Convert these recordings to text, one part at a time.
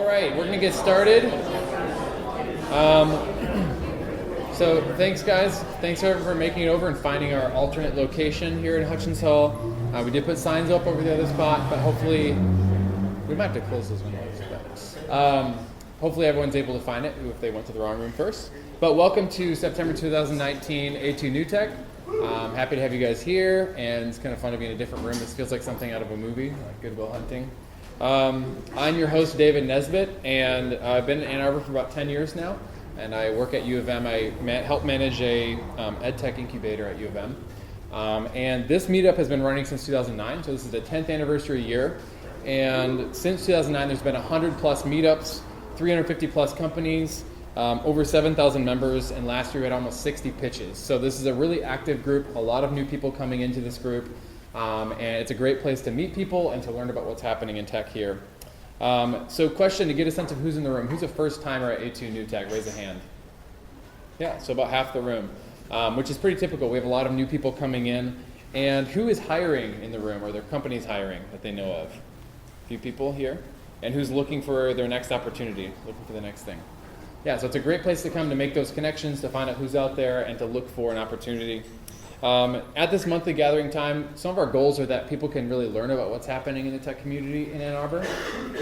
right, we're going to get started. So thanks, guys. Thanks for making it over and finding our alternate location here at Hutchins Hall. We did put signs up over the other spot, but hopefully we might have to close those windows. Hopefully everyone's able to find it if they went to the wrong room first. But welcome to September 2019 A2NewTech. Happy to have you guys here, and it's kind of fun to be in a different room. This feels like something out of a movie, like Good Will Hunting. I'm your host, David Nesbitt, and I've been in Ann Arbor for about 10 years now, and I work at U of M. I help manage a EdTech incubator at U of M. And this meetup has been running since 2009, so this is the 10th anniversary year. And since 2009, there's been 100 plus meetups, 350 plus companies, over 7,000 members, and last year we had almost 60 pitches. So this is a really active group, a lot of new people coming into this group, and it's a great place to meet people and to learn about what's happening in tech here. So question, to get a sense of who's in the room, who's a first timer at A2NewTech? Raise a hand. Yeah, so about half the room, which is pretty typical. We have a lot of new people coming in. And who is hiring in the room, or their company's hiring that they know of? A few people here. And who's looking for their next opportunity, looking for the next thing? Yeah, so it's a great place to come to make those connections, to find out who's out there, and to look for an opportunity. At this monthly gathering time, some of our goals are that people can really learn about what's happening in the tech community in Ann Arbor,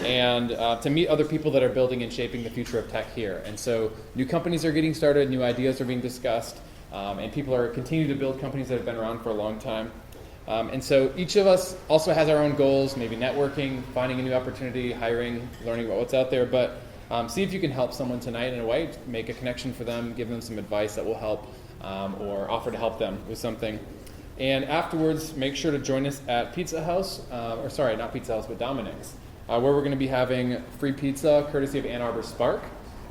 and to meet other people that are building and shaping the future of tech here. And so new companies are getting started, new ideas are being discussed, and people are continuing to build companies that have been around for a long time. And so each of us also has our own goals, maybe networking, finding a new opportunity, hiring, learning about what's out there, but see if you can help someone tonight in a way, make a connection for them, give them some advice that will help, or offer to help them with something. And afterwards, make sure to join us at Pizza House, or sorry, not Pizza House, but Dominic's, where we're going to be having free pizza courtesy of Ann Arbor Spark.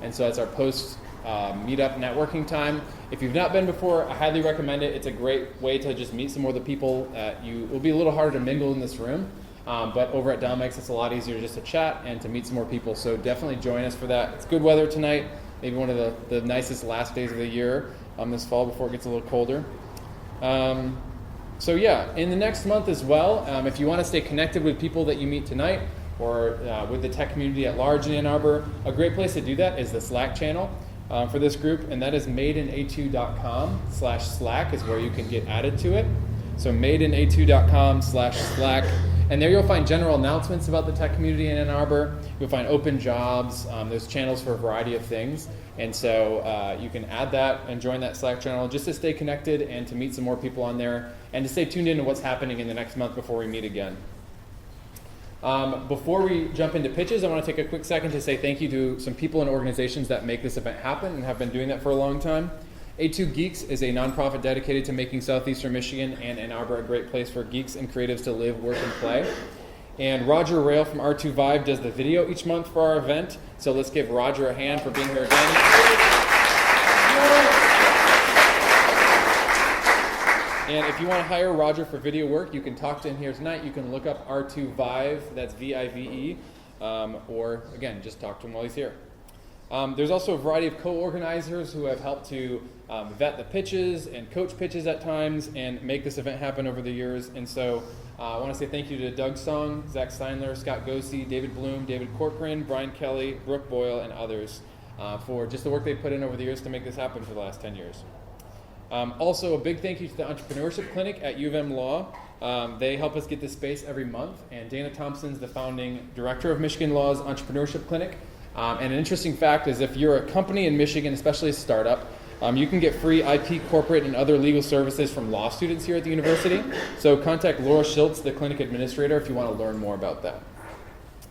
And so that's our post meetup networking time. If you've not been before, I highly recommend it. It's a great way to just meet some more of the people. It will be a little harder to mingle in this room, but over at Dominic's, it's a lot easier just to chat and to meet some more people. So definitely join us for that. It's good weather tonight, maybe one of the nicest last days of the year this fall before it gets a little colder. So yeah, in the next month as well, if you want to stay connected with people that you meet tonight, or with the tech community at large in Ann Arbor, a great place to do that is the Slack channel for this group, and that is madeina2.com/Slack is where you can get added to it. So madeina2.com/Slack, and there you'll find general announcements about the tech community in Ann Arbor. You'll find open jobs. There's channels for a variety of things, and so you can add that and join that Slack channel just to stay connected and to meet some more people on there, and to stay tuned in to what's happening in the next month before we meet again. Before we jump into pitches, I want to take a quick second to say thank you to some people and organizations that make this event happen and have been doing that for a long time. A2 Geeks is a nonprofit dedicated to making Southeastern Michigan and Ann Arbor a great place for geeks and creatives to live, work, and play. And Roger Rayle from R2 Vive does the video each month for our event. So let's give Roger a hand for being here again. And if you want to hire Roger for video work, you can talk to him here tonight. You can look up R2 Vive, that's V-I-V-E, or again, just talk to him while he's here. There's also a variety of co-organizers who have helped to vet the pitches and coach pitches at times and make this event happen over the years. And so I want to say thank you to Doug Song, Zach Steinler, Scott Gosey, David Bloom, David Corcoran, Brian Kelly, Brooke Boyle, and others for just the work they've put in over the years to make this happen for the last 10 years. Also, a big thank you to the Entrepreneurship Clinic at U of M Law. They help us get this space every month, and Dana Thompson's the founding director of Michigan Law's Entrepreneurship Clinic. And an interesting fact is if you're a company in Michigan, especially a startup, you can get free IP, corporate, and other legal services from law students here at the university. So contact Laura Schultz, the clinic administrator, if you want to learn more about that.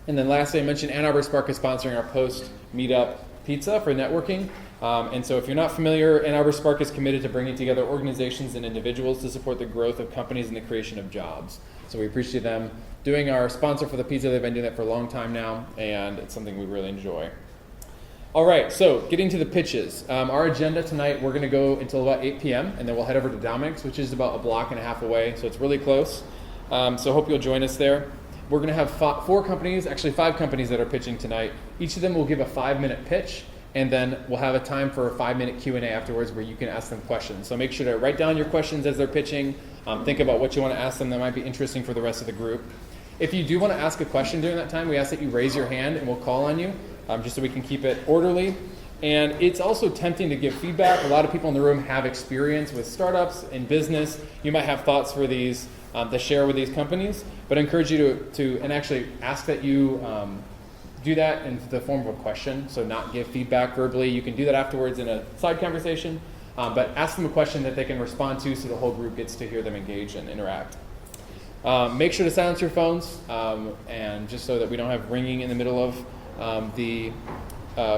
And then lastly, I mentioned Ann Arbor Spark is sponsoring our post-meetup pizza for networking. And so if you're not familiar, Ann Arbor Spark is committed to bringing together organizations and individuals to support the growth of companies and the creation of jobs. So we appreciate them doing our sponsor for the pizza. They've been doing that for a long time now, and it's something we really enjoy. All right, so getting to the pitches. Our agenda tonight, we're going to go until about 8 p.m., and then we'll head over to Dominic's, which is about a block and a half away, so it's really close. So hope you'll join us there. We're going to have 5 companies that are pitching tonight. Each of them will give a 5-minute pitch, and then we'll have a time for a 5-minute Q&A afterwards where you can ask them questions. So make sure to write down your questions as they're pitching. Think about what you want to ask them that might be interesting for the rest of the group. If you do want to ask a question during that time, we ask that you raise your hand and we'll call on you. just so we can keep it orderly. And it's also tempting to give feedback. A lot of people in the room have experience with startups and business. You might have thoughts for these to share with these companies, but I encourage you to and actually ask that you do that in the form of a question, so not give feedback verbally. You can do that afterwards in a side conversation, but ask them a question that they can respond to so the whole group gets to hear them engage and interact. Make sure to silence your phones, and just so that we don't have ringing in the middle of the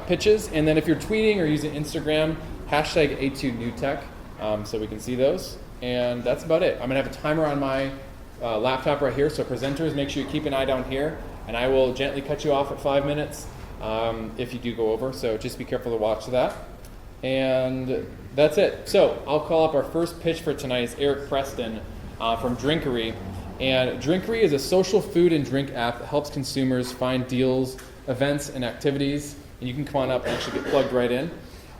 pitches. And then if you're tweeting or using Instagram, hashtag A2NewTech, so we can see those. And that's about it. I'm going to have a timer on my laptop right here, so presenters, make sure you keep an eye down here, and I will gently cut you off at 5 minutes if you do go over, so just be careful to watch that. And that's it. So I'll call up our first pitch for tonight. It's Eric Preston from Drinkery. And Drinkery is a social food and drink app that helps consumers find deals, events, and activities. And you can come on up and actually get plugged right in.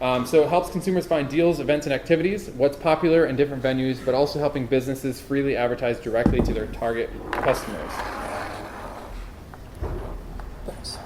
So it helps consumers find deals, events, and activities, what's popular in different venues, but also helping businesses freely advertise directly to their target customers. Thanks.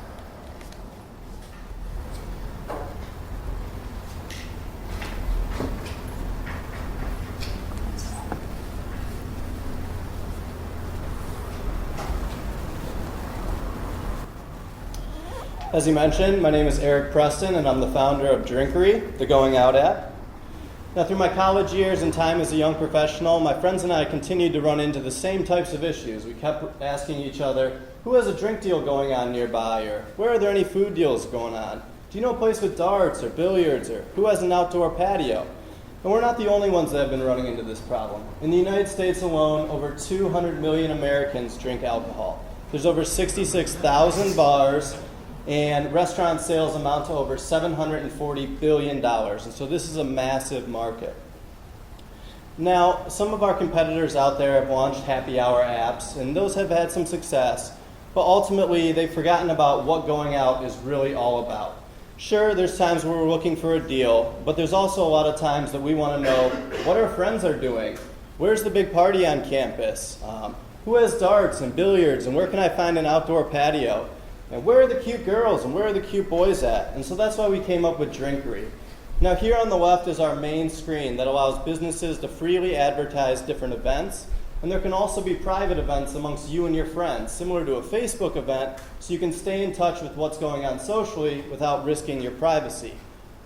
As you mentioned, my name is Eric Preston, and I'm the founder of Drinkery, the going out app. Now, through my college years and time as a young professional, my friends and I continued to run into the same types of issues. We kept asking each other, who has a drink deal going on nearby, or where are there any food deals going on? Do you know a place with darts or billiards, or who has an outdoor patio? And we're not the only ones that have been running into this problem. In the United States alone, over 200 million Americans drink alcohol. There's over 66,000 bars, and restaurant sales amount to over $740 billion. And so this is a massive market. Now, some of our competitors out there have launched happy hour apps, and those have had some success, but ultimately they've forgotten about what going out is really all about. Sure, there's times where we're looking for a deal, but there's also a lot of times that we want to know what our friends are doing. Where's the big party on campus? Who has darts and billiards, and where can I find an outdoor patio? And where are the cute girls and where are the cute boys at? And so that's why we came up with Drinkery. Now here on the left is our main screen that allows businesses to freely advertise different events. And there can also be private events amongst you and your friends, similar to a Facebook event, so you can stay in touch with what's going on socially without risking your privacy.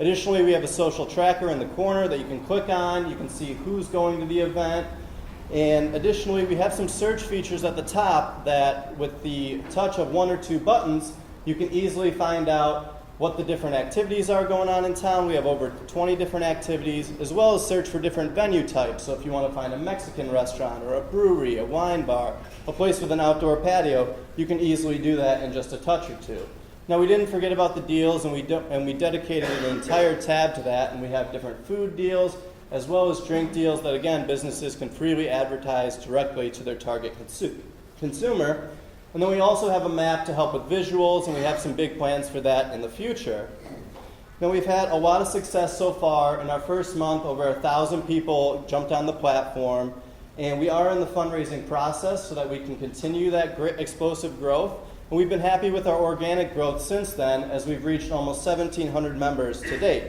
Additionally, we have a social tracker in the corner that you can click on. You can see who's going to the event. And additionally, we have some search features at the top that with the touch of one or two buttons, you can easily find out what the different activities are going on in town. We have over 20 different activities, as well as search for different venue types. So if you want to find a Mexican restaurant or a brewery, a wine bar, a place with an outdoor patio, you can easily do that in just a touch or two. Now, we didn't forget about the deals, and we dedicated an entire tab to that, and we have different food deals, as well as drink deals that, again, businesses can freely advertise directly to their target consumer. And then we also have a map to help with visuals, and we have some big plans for that in the future. Now, we've had a lot of success so far. In our first month, over 1,000 people jumped on the platform, and we are in the fundraising process so that we can continue that great explosive growth. And we've been happy with our organic growth since then, as we've reached almost 1,700 members to date.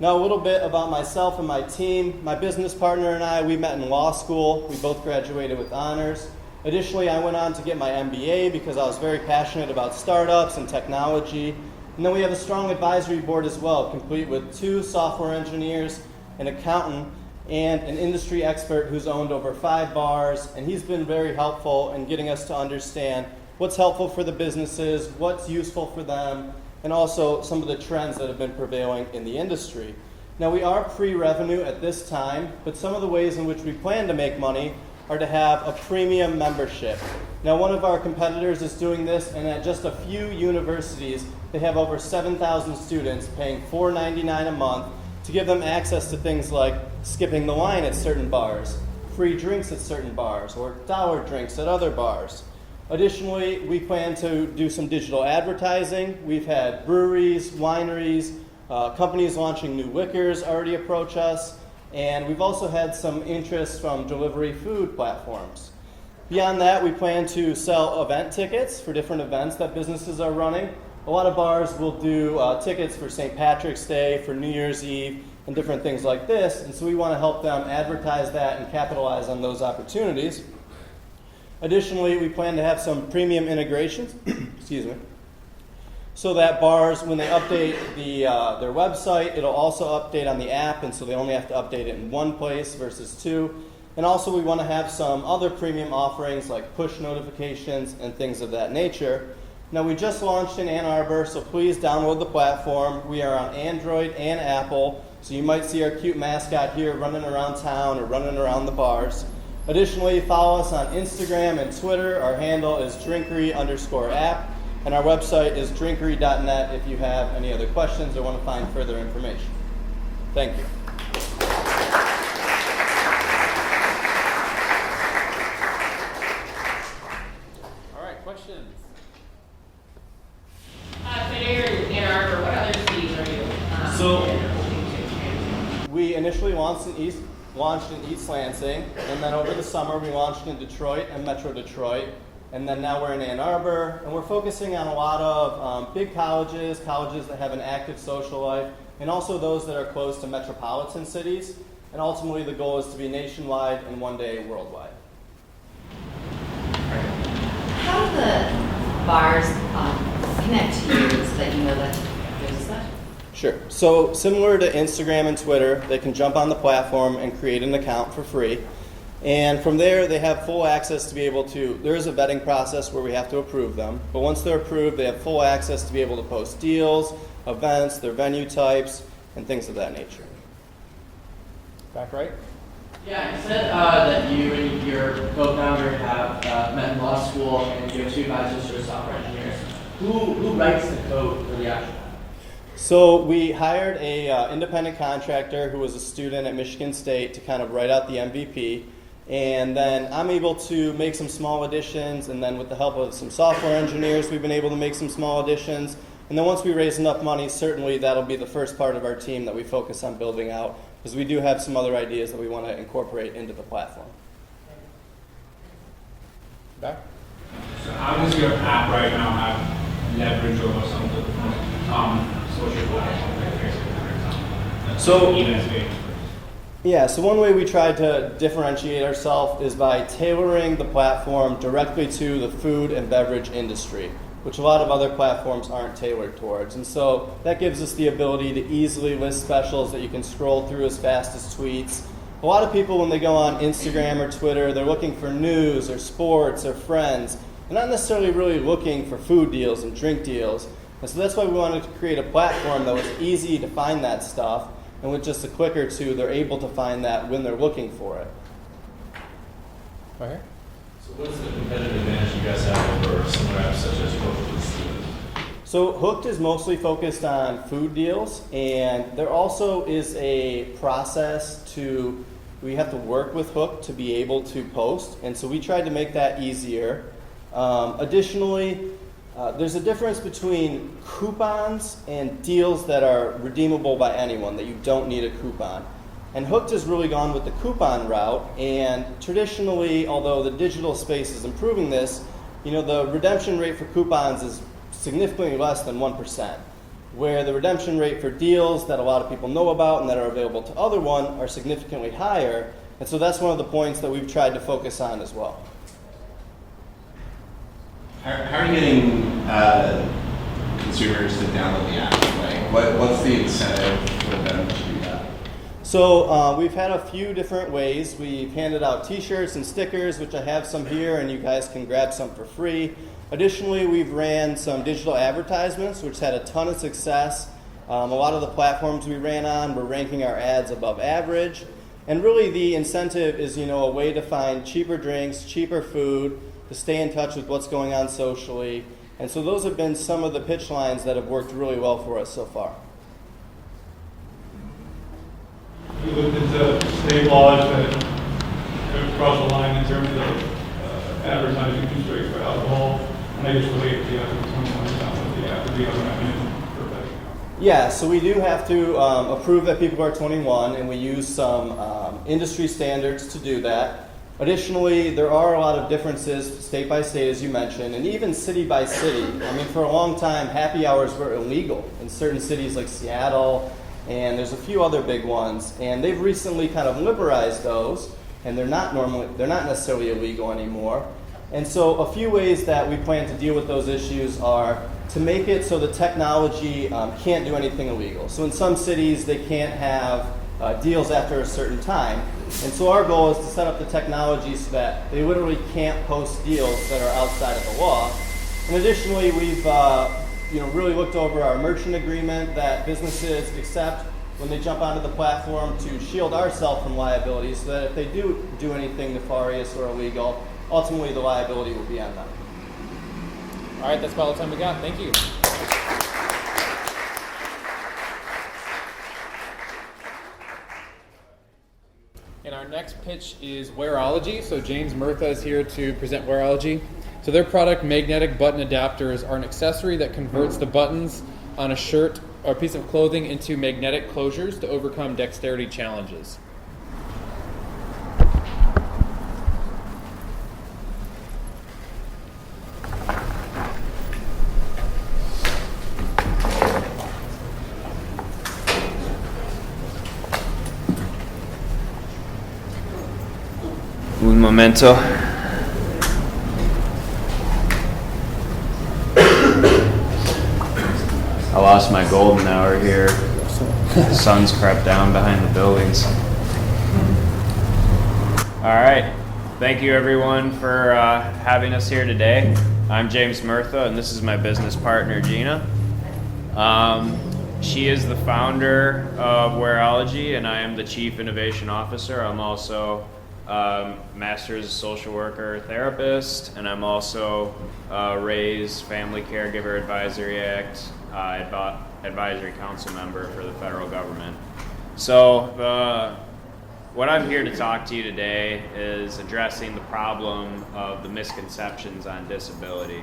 Now, a little bit about myself and my team. My business partner and I, we met in law school. We both graduated with honors. Additionally, I went on to get my MBA because I was very passionate about startups and technology. And then we have a strong advisory board as well, complete with 2 software engineers, an accountant, and an industry expert who's owned over 5 bars. And he's been very helpful in getting us to understand what's helpful for the businesses, what's useful for them, and also some of the trends that have been prevailing in the industry. Now, we are pre-revenue at this time, but some of the ways in which we plan to make money are to have a premium membership. Now, one of our competitors is doing this, and at just a few universities, they have over 7,000 students paying $4.99 a month to give them access to things like skipping the line at certain bars, free drinks at certain bars, or dollar drinks at other bars. Additionally, we plan to do some digital advertising. We've had breweries, wineries, companies launching new liquors already approach us, and we've also had some interest from delivery food platforms. Beyond that, we plan to sell event tickets for different events that businesses are running. a lot of bars will do tickets for St. Patrick's Day, for New Year's Eve, and different things like this, and so we want to help them advertise that and capitalize on those opportunities. Additionally, we plan to have some premium integrations, excuse me, so that bars, when they update their website, it'll also update on the app, and so they only have to update it in one place versus two. And also we want to have some other premium offerings like push notifications and things of that nature. Now, we just launched in Ann Arbor, so please download the platform. We are on Android and Apple, so you might see our cute mascot here running around town or running around the bars. Additionally, follow us on Instagram and Twitter. Our handle is drinkery_app, and our website is drinkery.net if you have any other questions or want to find further information. Thank you. All right, questions? So you're in Ann Arbor. What other cities are you hoping to expand? We initially launched in East Lansing, and then over the summer we launched in Detroit and Metro Detroit, and then now we're in Ann Arbor, and we're focusing on a lot of big colleges that have an active social life, and also those that are close to metropolitan cities, and ultimately the goal is to be nationwide and one day worldwide. How do the bars connect to you so that you know that there's a session? Sure. So similar to Instagram and Twitter, they can jump on the platform and create an account for free. And from there, they have full access to be able to, there is a vetting process where we have to approve them. But once they're approved, they have full access to be able to post deals, events, their venue types, and things of that nature. Back right? Yeah, you said that you and your co-founder have met in law school, and you have two advisors who are software engineers. Who writes the code for the actual? So we hired a independent contractor who was a student at Michigan State to kind of write out the MVP. And then I'm able to make some small additions, and then with the help of some software engineers, we've been able to make some small additions. And then once we raise enough money, certainly that'll be the first part of our team that we focus on building out, because we do have some other ideas that we want to incorporate into the platform. Back? So how does your app right now have leverage over some of the most common social platforms like Facebook, for example? So- even as big. Yeah, so one way we try to differentiate ourselves is by tailoring the platform directly to the food and beverage industry, which a lot of other platforms aren't tailored towards. And so that gives us the ability to easily list specials that you can scroll through as fast as tweets. A lot of people, when they go on Instagram or Twitter, they're looking for news or sports or friends. They're not necessarily really looking for food deals and drink deals. And so that's why we wanted to create a platform that was easy to find that stuff. And with just a click or two, they're able to find that when they're looking for it. Right here? So what's the competitive advantage you guys have over similar apps such as Hutchins? So Hooked is mostly focused on food deals, and there also is a process we have to work with Hooked to be able to post, and so we tried to make that easier. Additionally, there's a difference between coupons and deals that are redeemable by anyone, that you don't need a coupon. And Hooked has really gone with the coupon route, and traditionally, although the digital space is improving this, the redemption rate for coupons is significantly less than 1%, where the redemption rate for deals that a lot of people know about and that are available to other one are significantly higher, and so that's one of the points that we've tried to focus on as well. How are you getting consumers to download the app? Like, what's the incentive for them to do that? So we've had a few different ways. We've handed out t-shirts and stickers, which I have some here, and you guys can grab some for free. Additionally, we've ran some digital advertisements, which had a ton of success. A lot of the platforms we ran on were ranking our ads above average. And really the incentive is, a way to find cheaper drinks, cheaper food, to stay in touch with what's going on socially. And so those have been some of the pitch lines that have worked really well for us so far. We looked into state laws that cross the line in terms of advertising constraints for alcohol, and I just relate to the other 21 download the app, the other mechanism for that. Yeah, so we do have to approve that people are 21, and we use some industry standards to do that. Additionally, there are a lot of differences state by state, as you mentioned, and even city by city. I mean, for a long time, happy hours were illegal in certain cities like Seattle, and there's a few other big ones. And they've recently kind of liberalized those, and they're not necessarily illegal anymore. And so a few ways that we plan to deal with those issues are to make it so the technology can't do anything illegal. So in some cities, they can't have deals after a certain time. And so our goal is to set up the technology so that they literally can't post deals that are outside of the law. And additionally, we've really looked over our merchant agreement that businesses accept when they jump onto the platform to shield ourselves from liability, so that if they do anything nefarious or illegal, ultimately the liability will be on them. All right, that's about all the time we got. Thank you. And our next pitch is Wearology. So James Murtha is here to present Wearology. So their product, magnetic button adapters, are an accessory that converts the buttons on a shirt or a piece of clothing into magnetic closures to overcome dexterity challenges. Un momento. I lost my golden hour here. The sun's crept down behind the buildings. All right. Thank you, everyone, for having us here today. I'm James Murtha, and this is my business partner, Gina. She is the founder of Wearology, and I am the Chief Innovation Officer. I'm also master's social worker therapist, and I'm also Rayle's Family Caregiver Advisory Act advisory council member for the federal government. So what I'm here to talk to you today is addressing the problem of the misconceptions on disability.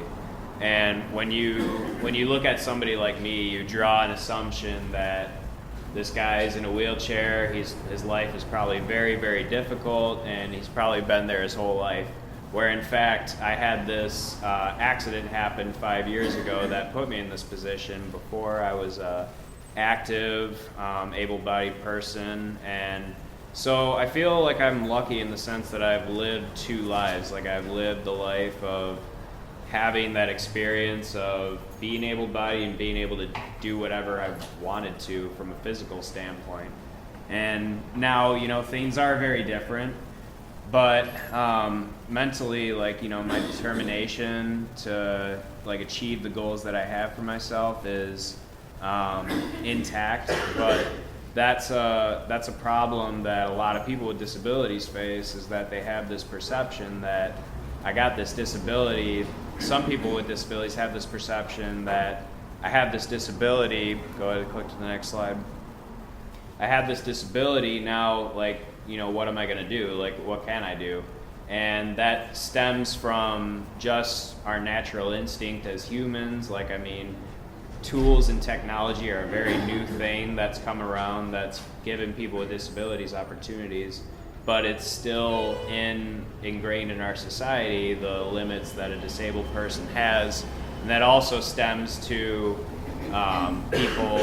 And when you look at somebody like me, you draw an assumption that this guy is in a wheelchair, his life is probably very, very difficult, and he's probably been there his whole life. Where in fact, I had this accident happen 5 years ago that put me in this position. Before I was an active, able-bodied person, and so I feel like I'm lucky in the sense that I've lived two lives. Like I've lived the life of having that experience of being able-bodied and being able to do whatever I've wanted to from a physical standpoint. And now, things are very different, but mentally, my determination to achieve the goals that I have for myself is intact. But that's a problem that a lot of people with disabilities face, is that they have this perception that I got this disability. Some people with disabilities have this perception that I have this disability. Go ahead and click to the next slide. I have this disability now, what am I going to do? What can I do? And that stems from just our natural instinct as humans. Tools and technology are a very new thing that's come around that's given people with disabilities opportunities. But it's still ingrained in our society, the limits that a disabled person has. And that also stems to people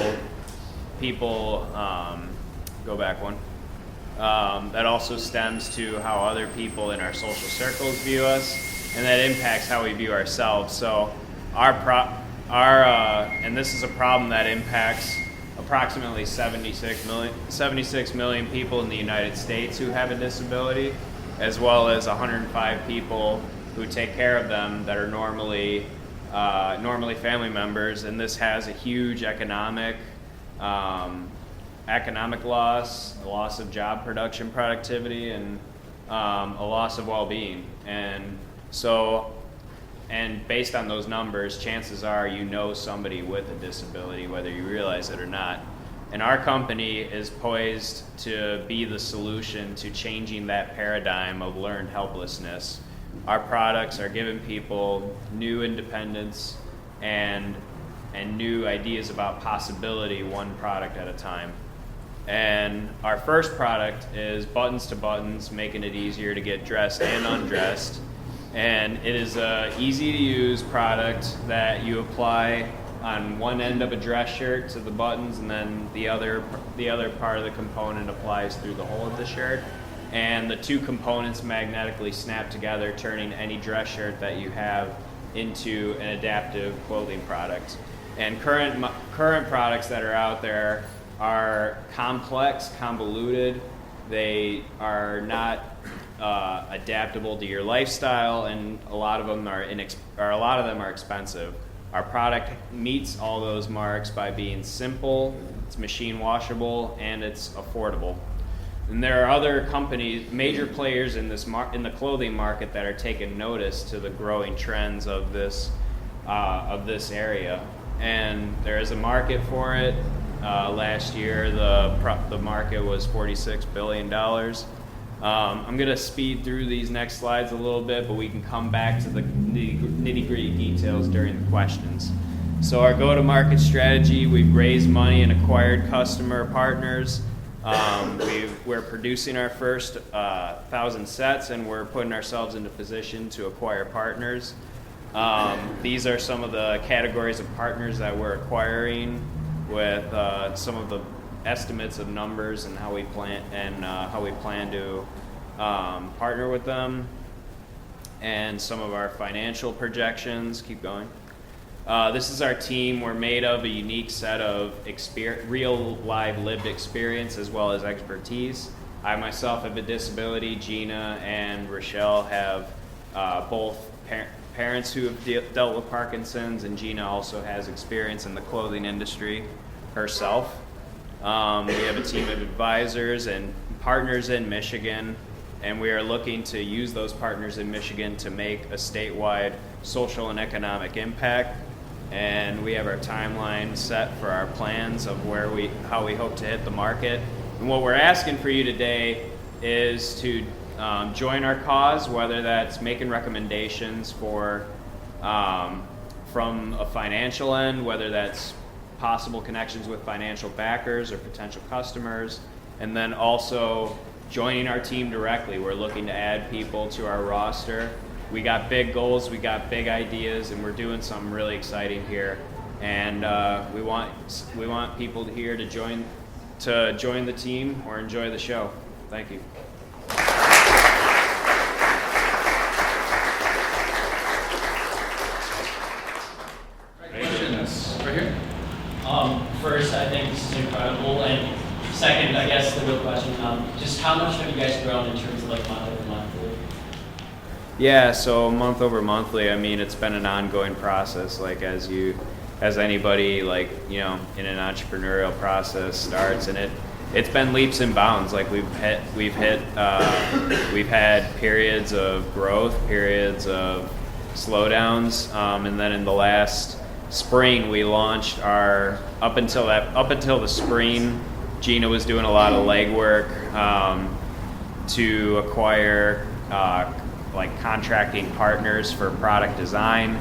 go back one. That also stems to how other people in our social circles view us, and that impacts how we view ourselves. So and this is a problem that impacts approximately 76 million people in the United States who have a disability, as well as 105 people who take care of them that are normally family members. And this has a huge economic loss, a loss of job production productivity, and a loss of well-being. And based on those numbers, chances are somebody with a disability, whether you realize it or not. And our company is poised to be the solution to changing that paradigm of learned helplessness. Our products are giving people new independence and new ideas about possibility, one product at a time. And our first product is buttons to buttons, making it easier to get dressed and undressed. And it is a easy to use product that you apply on one end of a dress shirt to the buttons, and then the other part of the component applies through the whole of the shirt. And the two components magnetically snap together, turning any dress shirt that you have into an adaptive clothing product. And current products that are out there are complex, convoluted. They are not adaptable to your lifestyle, and a lot of them are expensive. Our product meets all those marks by being simple, it's machine washable, and it's affordable. And there are other companies, major players in this in the clothing market, that are taking notice to the growing trends of this area. And there is a market for it. Last year, the market was $46 billion. I'm going to speed through these next slides a little bit, but we can come back to the nitty-gritty details during the questions. So our go-to-market strategy, we've raised money and acquired customer partners. We're producing our first 1,000 sets, and we're putting ourselves into position to acquire partners. These are some of the categories of partners that we're acquiring, with some of the estimates of numbers and how we plan to partner with them, and some of our financial projections. Keep going. This is our team. We're made of a unique set of real, live, lived experience as well as expertise. I myself have a disability. Gina and Rayle have both parents who have dealt with Parkinson's, and Gina also has experience in the clothing industry herself. We have a team of advisors and partners in Michigan, and we are looking to use those partners in Michigan to make a statewide social and economic impact. And we have our timeline set for our plans of how we hope to hit the market. And what we're asking for you today is to join our cause, whether that's making recommendations from a financial end, whether that's possible connections with financial backers or potential customers, and then also joining our team directly. We're looking to add people to our roster. We got big goals, we got big ideas, and we're doing something really exciting here. And we want people here to join the team or enjoy the show. Thank you. Questions right here. First, I think this is incredible, and second, I guess the real question, just how much have you guys grown in terms of like monthly? Yeah, so month over monthly, I mean, it's been an ongoing process, like as anybody, like, you know, in an entrepreneurial process starts, and it's been leaps and bounds. Like we've had periods of growth, periods of slowdowns, and then in the last spring we launched our up until the spring, Gina was doing a lot of legwork to acquire like contracting partners for product design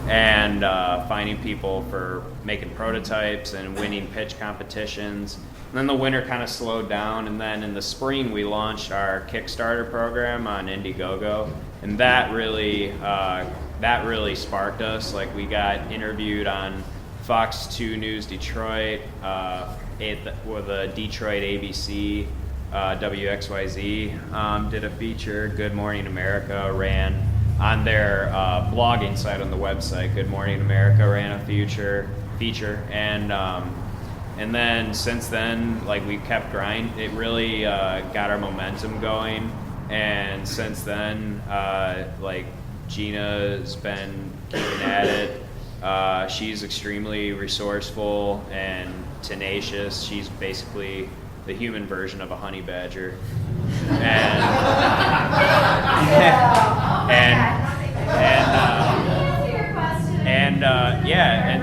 and finding people for making prototypes and winning pitch competitions. And then the winter kind of slowed down, and then in the spring we launched our Kickstarter program on Indiegogo, and that really sparked us. Like we got interviewed on Fox 2 News Detroit with a Detroit ABC. WXYZ did a feature. Good Morning America ran on their blogging site on the website. Good Morning America ran a feature, and then since then, like we kept grinding. It really got our momentum going, and since then, like Gina's been keeping at it. She's extremely resourceful and tenacious. She's basically the human version of a honey badger, and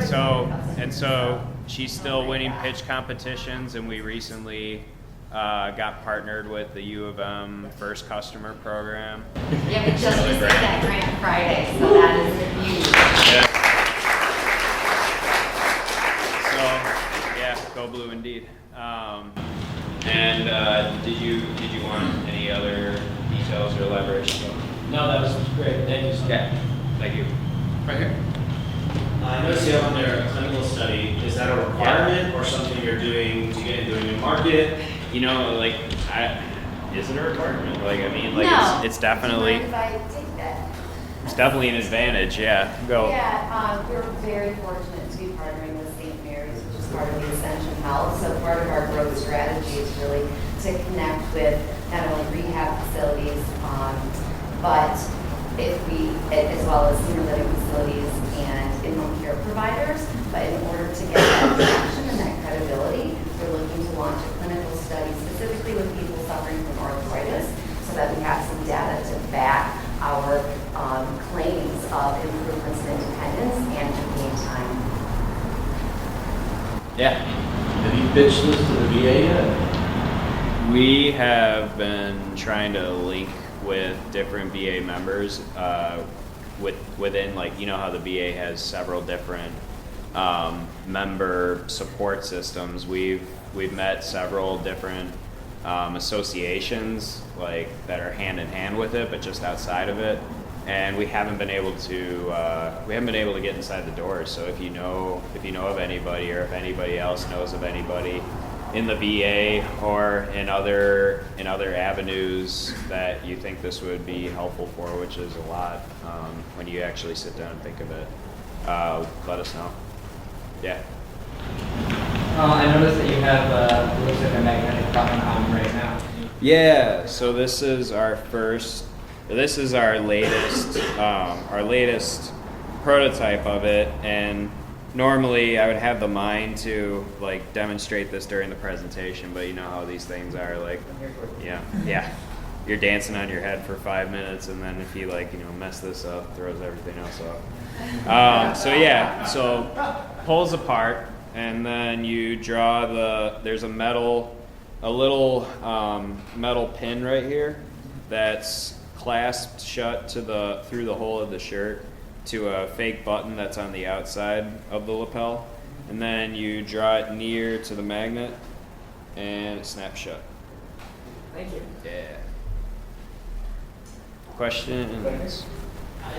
so she's still winning pitch competitions, and we recently got partnered with the U of M First Customer Program. Yeah, we just received that grant Friday, so that is huge. Yeah. So, yeah, go blue indeed. And did you want any other details or elaboration? No, that was great. Thank you so much. Yeah, thank you. Right here. I noticed you have on there a clinical study. Is that a requirement or something you're doing to get into a new market? You know, like, is it a requirement? Like, I mean, like, No. it's definitely, If I take that. it's definitely an advantage. Yeah, go. Yeah, we're very fortunate to be partnering with St. Mary's, which is part of the Ascension Health. So part of our growth strategy is really to connect with not only rehab facilities, but as well as senior living facilities and in-home care providers. But in order to get that traction and that credibility, we're looking to launch a clinical study specifically with people suffering from arthritis, so that we have some data to back our claims of improvements in independence and to gain time. Yeah. Have you pitched this to the VA yet? We have been trying to link with different VA members within, like, you know how the VA has several different member support systems. We've met several different associations, like, that are hand in hand with it, but just outside of it. And we haven't been able to get inside the door. So if you know of anybody, or if anybody else knows of anybody in the VA or in other avenues that you think this would be helpful for, which is a lot, when you actually sit down and think of it, let us know. Yeah. I noticed that you have looks like a magnetic button on right now. Yeah. So this is our latest prototype of it, and normally I would have the mind to, like, demonstrate this during the presentation, but you know how these things are, like, yeah, you're dancing on your head for 5 minutes, and then if you, like, you know, mess this up, throws everything else off. So pulls apart, and then you draw there's a little metal pin right here that's clasped shut through the hole of the shirt to a fake button that's on the outside of the lapel, and then you draw it near to the magnet and it snaps shut. Thank you. Yeah. Questions?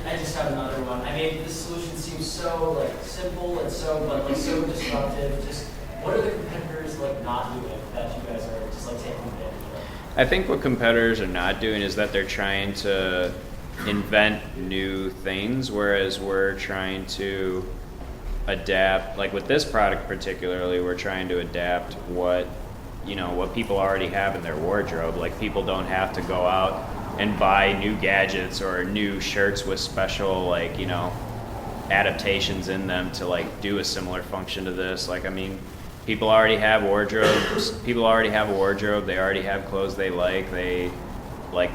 I just have another one. I mean, this solution seems so, like, simple and so disruptive. Just what are the competitors, like, not doing that you guys are just, like, taking advantage of? I think what competitors are not doing is that they're trying to invent new things, whereas we're trying to adapt. Like with this product particularly, we're trying to adapt what people already have in their wardrobe. Like, people don't have to go out and buy new gadgets or new shirts with special, like, you know, adaptations in them to, like, do a similar function to this. Like, I mean, people already have wardrobes. People already have a wardrobe. They already have clothes they like. They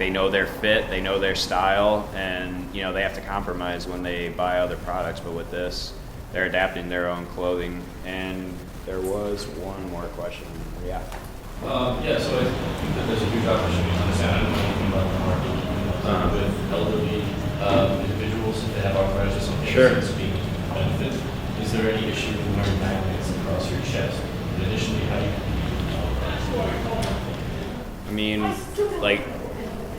know their fit, they know their style, and, you know, they have to compromise when they buy other products. But with this, they're adapting their own clothing. And there was one more question. Yeah. Yeah, so I think that there's a huge opportunity to understand. I don't know anything about the market with elderly individuals if they have arthritis or something. Sure. It's being a benefit. Is there any issue with wearing magnets across your chest? And additionally, how do you? I mean, like,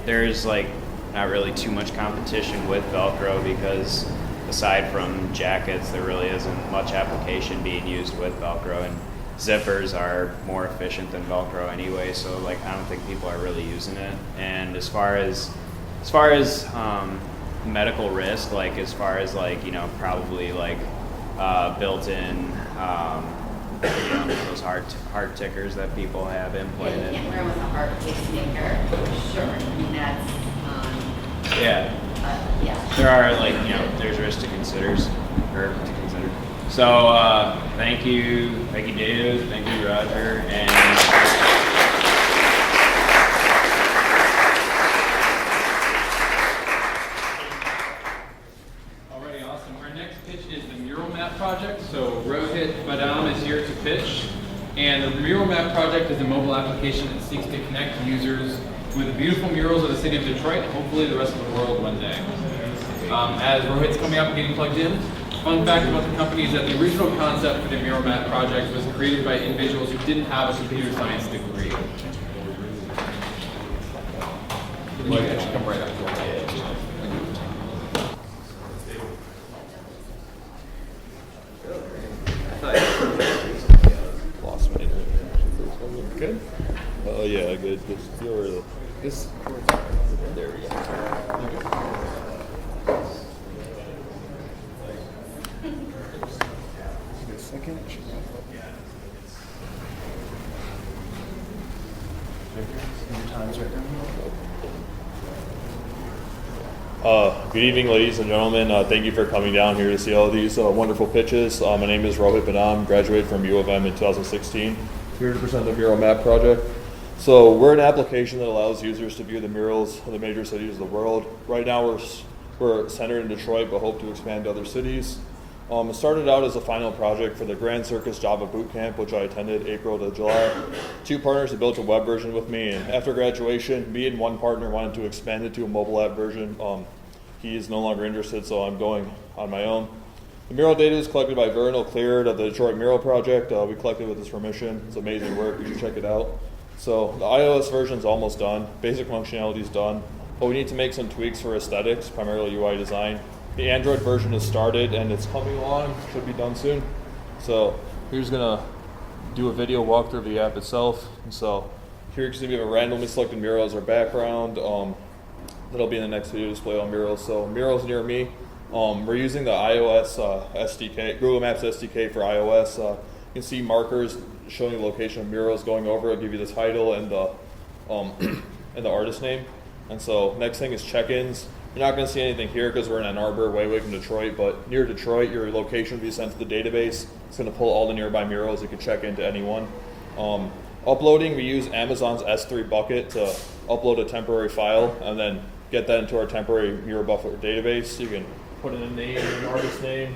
there's, like, not really too much competition with Velcro, because aside from jackets, there really isn't much application being used with Velcro, and zippers are more efficient than Velcro anyway, so, like, I don't think people are really using it. And as far as medical risk, like, as far as, like, you know, probably, like, built-in those heart tickers that people have implanted. You can't wear them with a heart pacemaker, for sure. I mean, that's, Yeah. yeah. There are, like, you know, there's risk to consider. So thank you Dave, thank you Roger, and Alrighty, awesome. Our next pitch is the Mural Map project. So Rohit Badam is here to pitch. And the Mural Map project is a mobile application that seeks to connect users with the beautiful murals of the city of Detroit and hopefully the rest of the world one day. As Rohit's coming up and getting plugged in, Fun fact about the company is that the original concept for the mural map project was created by individuals who didn't have a computer science degree. You can actually come right up to it. Lost me. Good? Oh yeah, good. Just feel where the This. there we go. A second. Good evening, ladies and gentlemen. Thank you for coming down here to see all these wonderful pitches. My name is Rohit Banam, graduated from U of M in 2016. Here to present the mural map project. So we're an application that allows users to view the murals of the major cities of the world. Right now we're centered in Detroit, but hope to expand to other cities. It started out as a final project for the Grand Circus Java Bootcamp, which I attended April to July. 2 partners have built a web version with me, and after graduation, me and one partner wanted to expand it to a mobile app version. He is no longer interested, so I'm going on my own. The mural data is collected by Vernal Cleared of the Detroit Mural Project. We collected with his permission. It's amazing work. You should check it out. So the iOS version is almost done. Basic functionality is done, but we need to make some tweaks for aesthetics, primarily UI design. The Android version is started and it's coming along. Should be done soon. So here's gonna do a video walkthrough of the app itself. And so here you can see we have a randomly selected mural as our background. That'll be in the next video display on murals. So murals near me. We're using the iOS SDK, Google Maps SDK for iOS. You can see markers showing the location of murals going over. It'll give you the title and the and the artist name. And so next thing is check-ins. You're not going to see anything here because we're in Ann Arbor, way away from Detroit. But near Detroit, your location will be sent to the database. It's going to pull all the nearby murals. You can check into any one. Uploading, we use Amazon's S3 bucket to upload a temporary file and then get that into our temporary mural buffer database. You can put in a name, an artist name.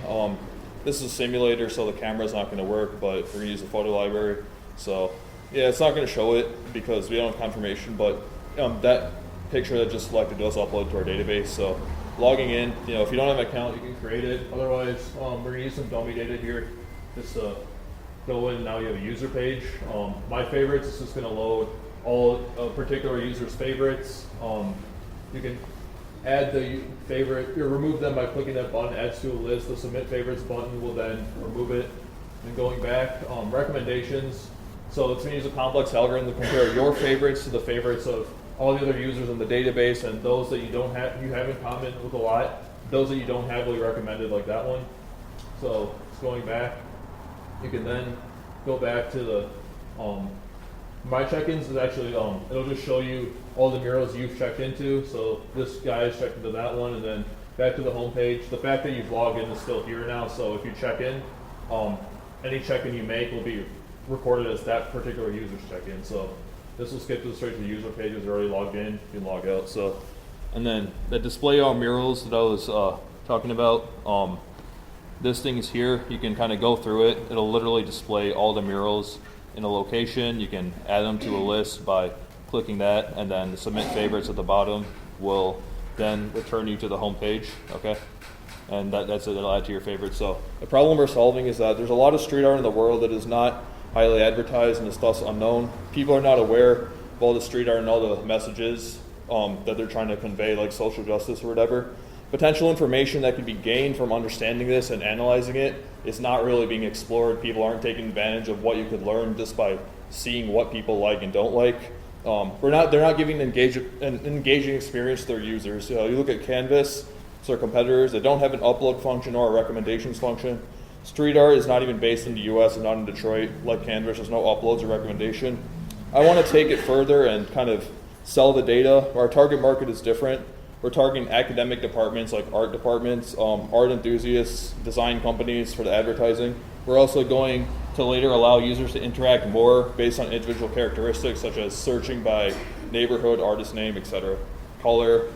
This is a simulator, so the camera's not going to work, but we're going to use a photo library. So yeah, it's not going to show it because we don't have confirmation, but that picture that just selected does upload to our database. So logging in, if you don't have an account, you can create it. Otherwise, we're going to use some dummy data here. Just go in, now you have a user page. My favorites, it's just going to load all particular user's favorites. You can add the favorite, or remove them by clicking that button, adds to a list. The submit favorites button will then remove it. And going back, recommendations. So it's going to use a complex algorithm to compare your favorites to the favorites of all the other users in the database, and those that you have in common with a lot. Those that you don't have will be recommended, like that one. So it's going back. You can then go back to the my check-ins is actually it'll just show you all the murals you've checked into. So this guy is checked into that one, and then back to the home page. The fact that you've logged in is still here now. So if you check in, any check-in you make will be recorded as that particular user's check-in. So this will skip straight to the user pages. They're already logged in. You can log out. So, and then the display all murals that I was talking about. This thing is here. You can kind of go through it. It'll literally display all the murals in a location. You can add them to a list by clicking that, and then the submit favorites at the bottom will then return you to the home page. Okay, and that's it. It'll add to your favorites. So the problem we're solving is that there's a lot of street art in the world that is not highly advertised and is thus unknown. People are not aware of all the street art and all the messages that they're trying to convey, like social justice or whatever. Potential information that can be gained from understanding this and analyzing it is not really being explored. People aren't taking advantage of what you could learn just by seeing what people like and don't like. They're not giving an engaging experience to their users. You look at Canvas, it's their competitors. They don't have an upload function or a recommendations function. Street art is not even based in the US and not in Detroit. Like Canvas, there's no uploads or recommendation. I want to take it further and kind of sell the data. Our target market is different. We're targeting academic departments like art departments, art enthusiasts, design companies for the advertising. We're also going to later allow users to interact more based on individual characteristics such as searching by neighborhood, artist name, etc., color,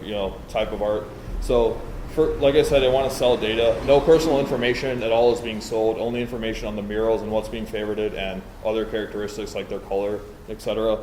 type of art. So, like I said, I want to sell data. No personal information at all is being sold, only information on the murals and what's being favorited and other characteristics like their color, etc.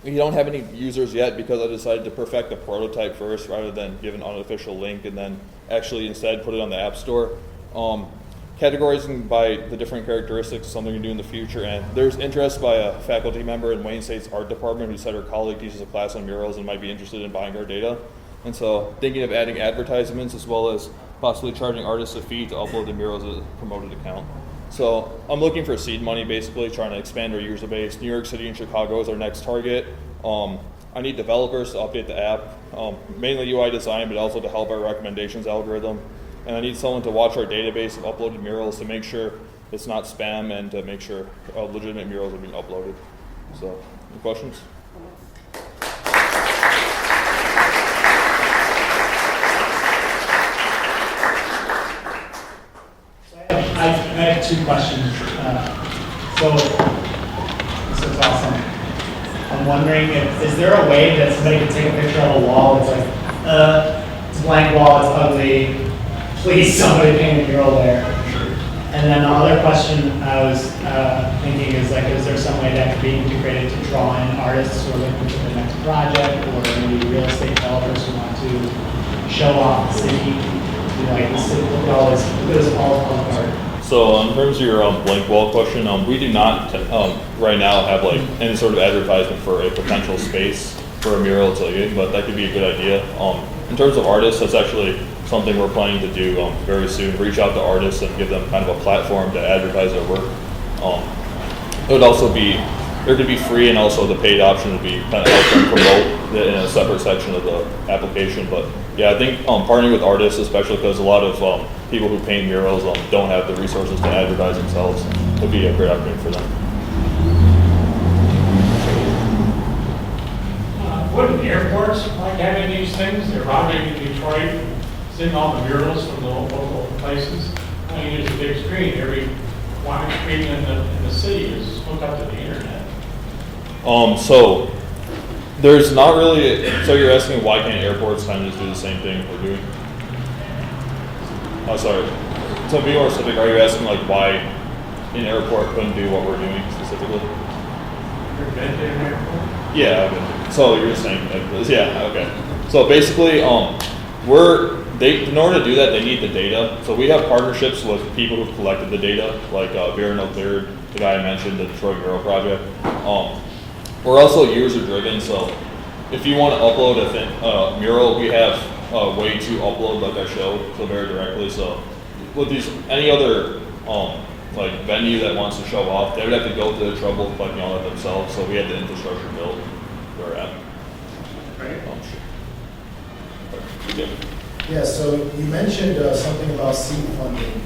we don't have any users yet because I decided to perfect the prototype first rather than give an unofficial link and then actually instead put it on the App Store. Categorizing by the different characteristics is something we do in the future, and there's interest by a faculty member in Wayne State's art department who said her colleague teaches a class on murals and might be interested in buying our data. And so thinking of adding advertisements as well as possibly charging artists a fee to upload the murals as a promoted account. So I'm looking for seed money, basically trying to expand our user base. New York City and Chicago is our next target. I need developers to update the app, mainly UI design, but also to help our recommendations algorithm. And I need someone to watch our database of uploaded murals to make sure it's not spam and to make sure legitimate murals are being uploaded. So, any questions? I have two questions. This is awesome. I'm wondering is there a way that somebody can take a picture of a wall that's like, it's a blank wall, it's ugly, please somebody paint a mural there. Sure. And then the other question I was thinking is like, is there some way that could be integrated to draw in artists who are looking for the next project, or maybe real estate developers who want to show off the city? You know, like the city, look at this all art. So in terms of your blank wall question, we do not right now have like any sort of advertisement for a potential space for a mural to use, but that could be a good idea. In terms of artists, that's actually something we're planning to do very soon. Reach out to artists and give them kind of a platform to advertise their work. It would also be, there could be free, and also the paid option would be kind of help them promote it in a separate section of the application. But yeah, I think partnering with artists, especially because a lot of people who paint murals don't have the resources to advertise themselves, would be a great opportunity for them. Wouldn't airports like having these things? They're routing in Detroit, seeing all the murals from the local places. I mean, there's a big screen. Every one screen in the city is hooked up to the internet. So there's not really. So you're asking why can't airports kind of just do the same thing we're doing? Oh, sorry. To be more specific, are you asking like why an airport couldn't do what we're doing specifically? You've been to an airport? Yeah, I've been. So you're saying that, yeah, okay. So basically, in order to do that, they need the data. So we have partnerships with people who've collected the data, like Vera No Cleared, the guy I mentioned, the Detroit Mural Project. We're also user-driven, so if you want to upload a mural, we have a way to upload, like I showed, so very directly. So with any other like venue that wants to show off, they would have to go to the trouble of collecting all that themselves. So we had the infrastructure built for our app. Right. Yeah. Yeah, so you mentioned something about seed funding.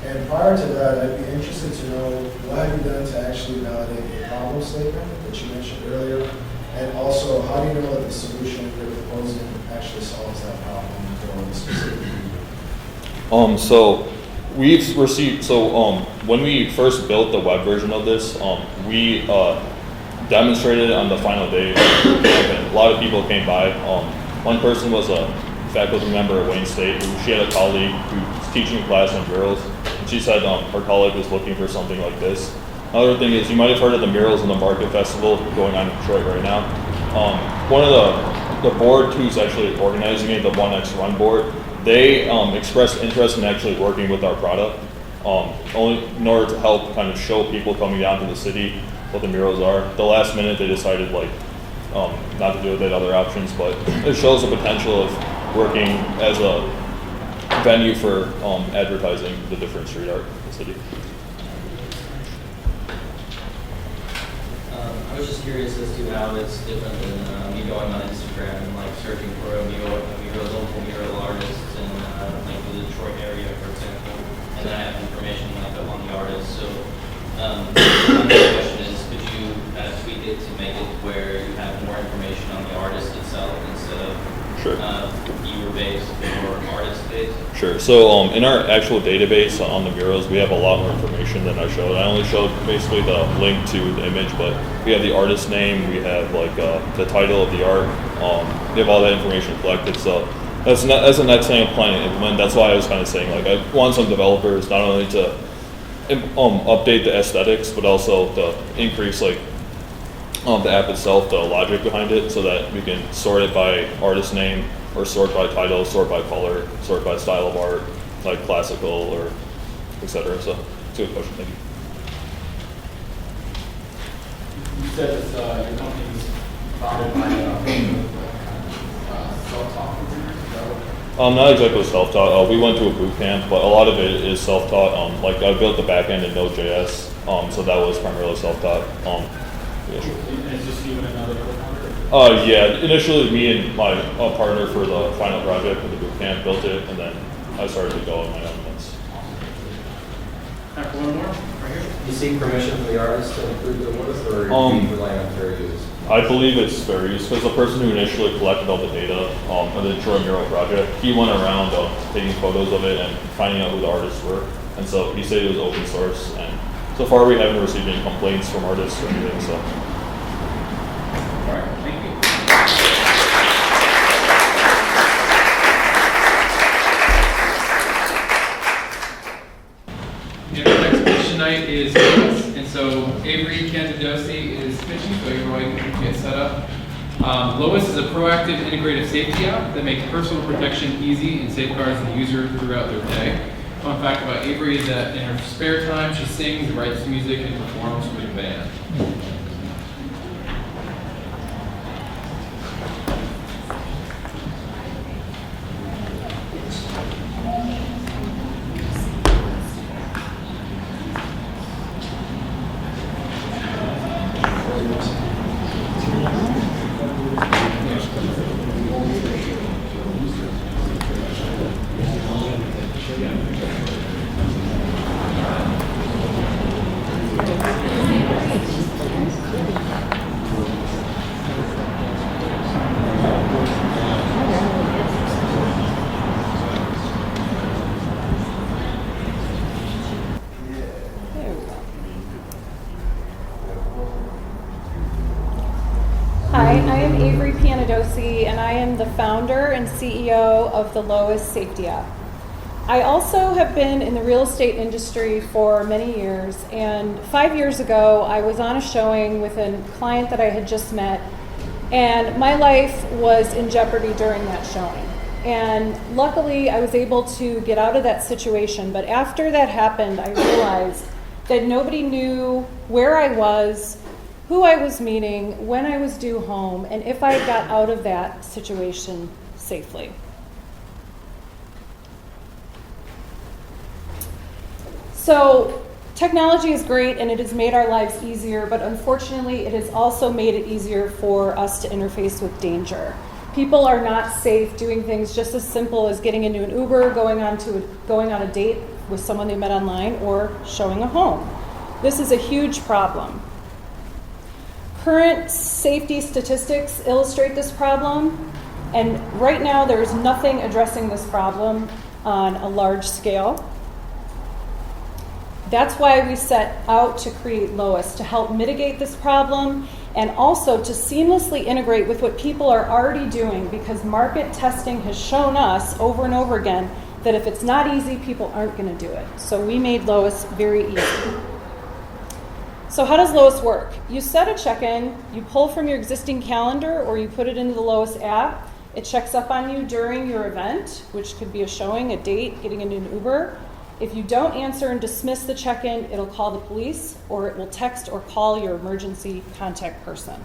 And prior to that, I'd be interested to know what have you done to actually validate the problem statement that you mentioned earlier? And also, how do you know that the solution you're proposing actually solves that problem for the specific people? So we've received, when we first built the web version of this, we demonstrated it on the final day. A lot of people came by. One person was a faculty member at Wayne State. She had a colleague who was teaching a class on murals. And she said her colleague was looking for something like this. Another thing is, you might have heard of the Murals in the Market Festival going on in Detroit right now. One of the board who's actually organizing it, the 1X Run board, they expressed interest in actually working with our product, only in order to help kind of show people coming down to the city what the murals are. At the last minute, they decided not to do it, they had other options, but it shows the potential of working as a venue for advertising the different street art in the city. I was just curious as to how it's different than me going on Instagram and like searching for a local mural artist in like the Detroit area, for example, and I have information like up on the artist. So my next question is, could you kind of tweak it to make it where you have more information on the artist itself instead of viewer-based or artist-based? Sure. So in our actual database on the murals, we have a lot more information than I showed. I only showed basically the link to the image, but we have the artist name, we have like the title of the art, we have all that information collected. So that's a next thing I'm planning to implement. That's why I was kind of saying like I want some developers not only to update the aesthetics, but also to increase like the app itself, the logic behind it, so that we can sort it by artist name, or sort by title, sort by color, sort by style of art, like classical or etc. So it's a good question. Thank you. You said that your company was founded by self-taught programmers. Not exactly self-taught. We went to a boot camp, but a lot of it is self-taught. Like I built the back end in Node.js, so that was primarily self-taught. And it's just you and another co-founder? Yeah, initially me and my partner for the final project for the boot camp built it, and then I started to go on my own once. Time for one more, right here. You seek permission from the artist to include the work, or do you rely on fair use? I believe it's fair use, because the person who initially collected all the data for the Troy Mural project, he went around taking photos of it and finding out who the artists were, and so he said it was open source, and so far we haven't received any complaints from artists or anything, so. All right, thank you. Yeah, our next pitch tonight is Lois, and so Avery Cantadosi is pitching, so everybody can get set up. Lois is a proactive integrative safety app that makes personal protection easy and safeguards the user throughout their day. Fun fact about Avery is that in her spare time, she sings, writes music, and performs with a band. Hi, I am Avery Pianadosi, and I am the founder and CEO of the Lois Safety App. I also have been in the real estate industry for many years, and 5 years ago I was on a showing with a client that I had just met, and my life was in jeopardy during that showing. And luckily I was able to get out of that situation, but after that happened I realized that nobody knew where I was, who I was meeting, when I was due home, and if I got out of that situation safely. So technology is great and it has made our lives easier, but unfortunately it has also made it easier for us to interface with danger. People are not safe doing things just as simple as getting into an Uber, going on a date with someone they met online, or showing a home. This is a huge problem. Current safety statistics illustrate this problem, and right now there is nothing addressing this problem on a large scale. That's why we set out to create Lois, to help mitigate this problem and also to seamlessly integrate with what people are already doing, because market testing has shown us over and over again that if it's not easy, people aren't going to do it. So we made Lois very easy. So how does Lois work? You set a check-in, you pull from your existing calendar, or you put it into the Lois app. It checks up on you during your event, which could be a showing, a date, getting into an Uber. If you don't answer and dismiss the check-in, it'll call the police, or it will text or call your emergency contact person.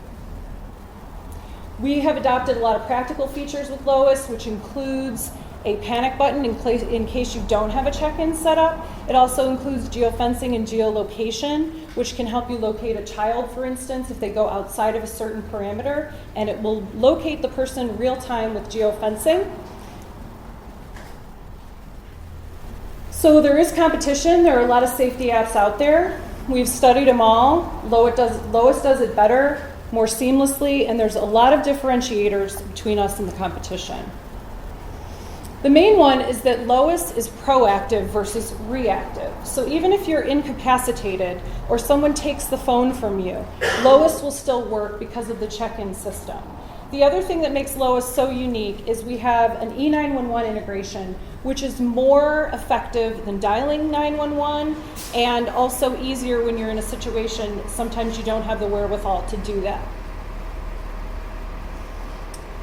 We have adopted a lot of practical features with Lois, which includes a panic button in case you don't have a check-in set up. It also includes geofencing and geolocation, which can help you locate a child, for instance, if they go outside of a certain parameter, and it will locate the person real time with geofencing. So there is competition. There are a lot of safety apps out there. We've studied them all. Lois does it better, more seamlessly, and there's a lot of differentiators between us and the competition. The main one is that Lois is proactive versus reactive. So even if you're incapacitated or someone takes the phone from you, Lois will still work because of the check-in system. The other thing that makes Lois so unique is we have an E911 integration, which is more effective than dialing 911 and also easier when you're in a situation sometimes you don't have the wherewithal to do that.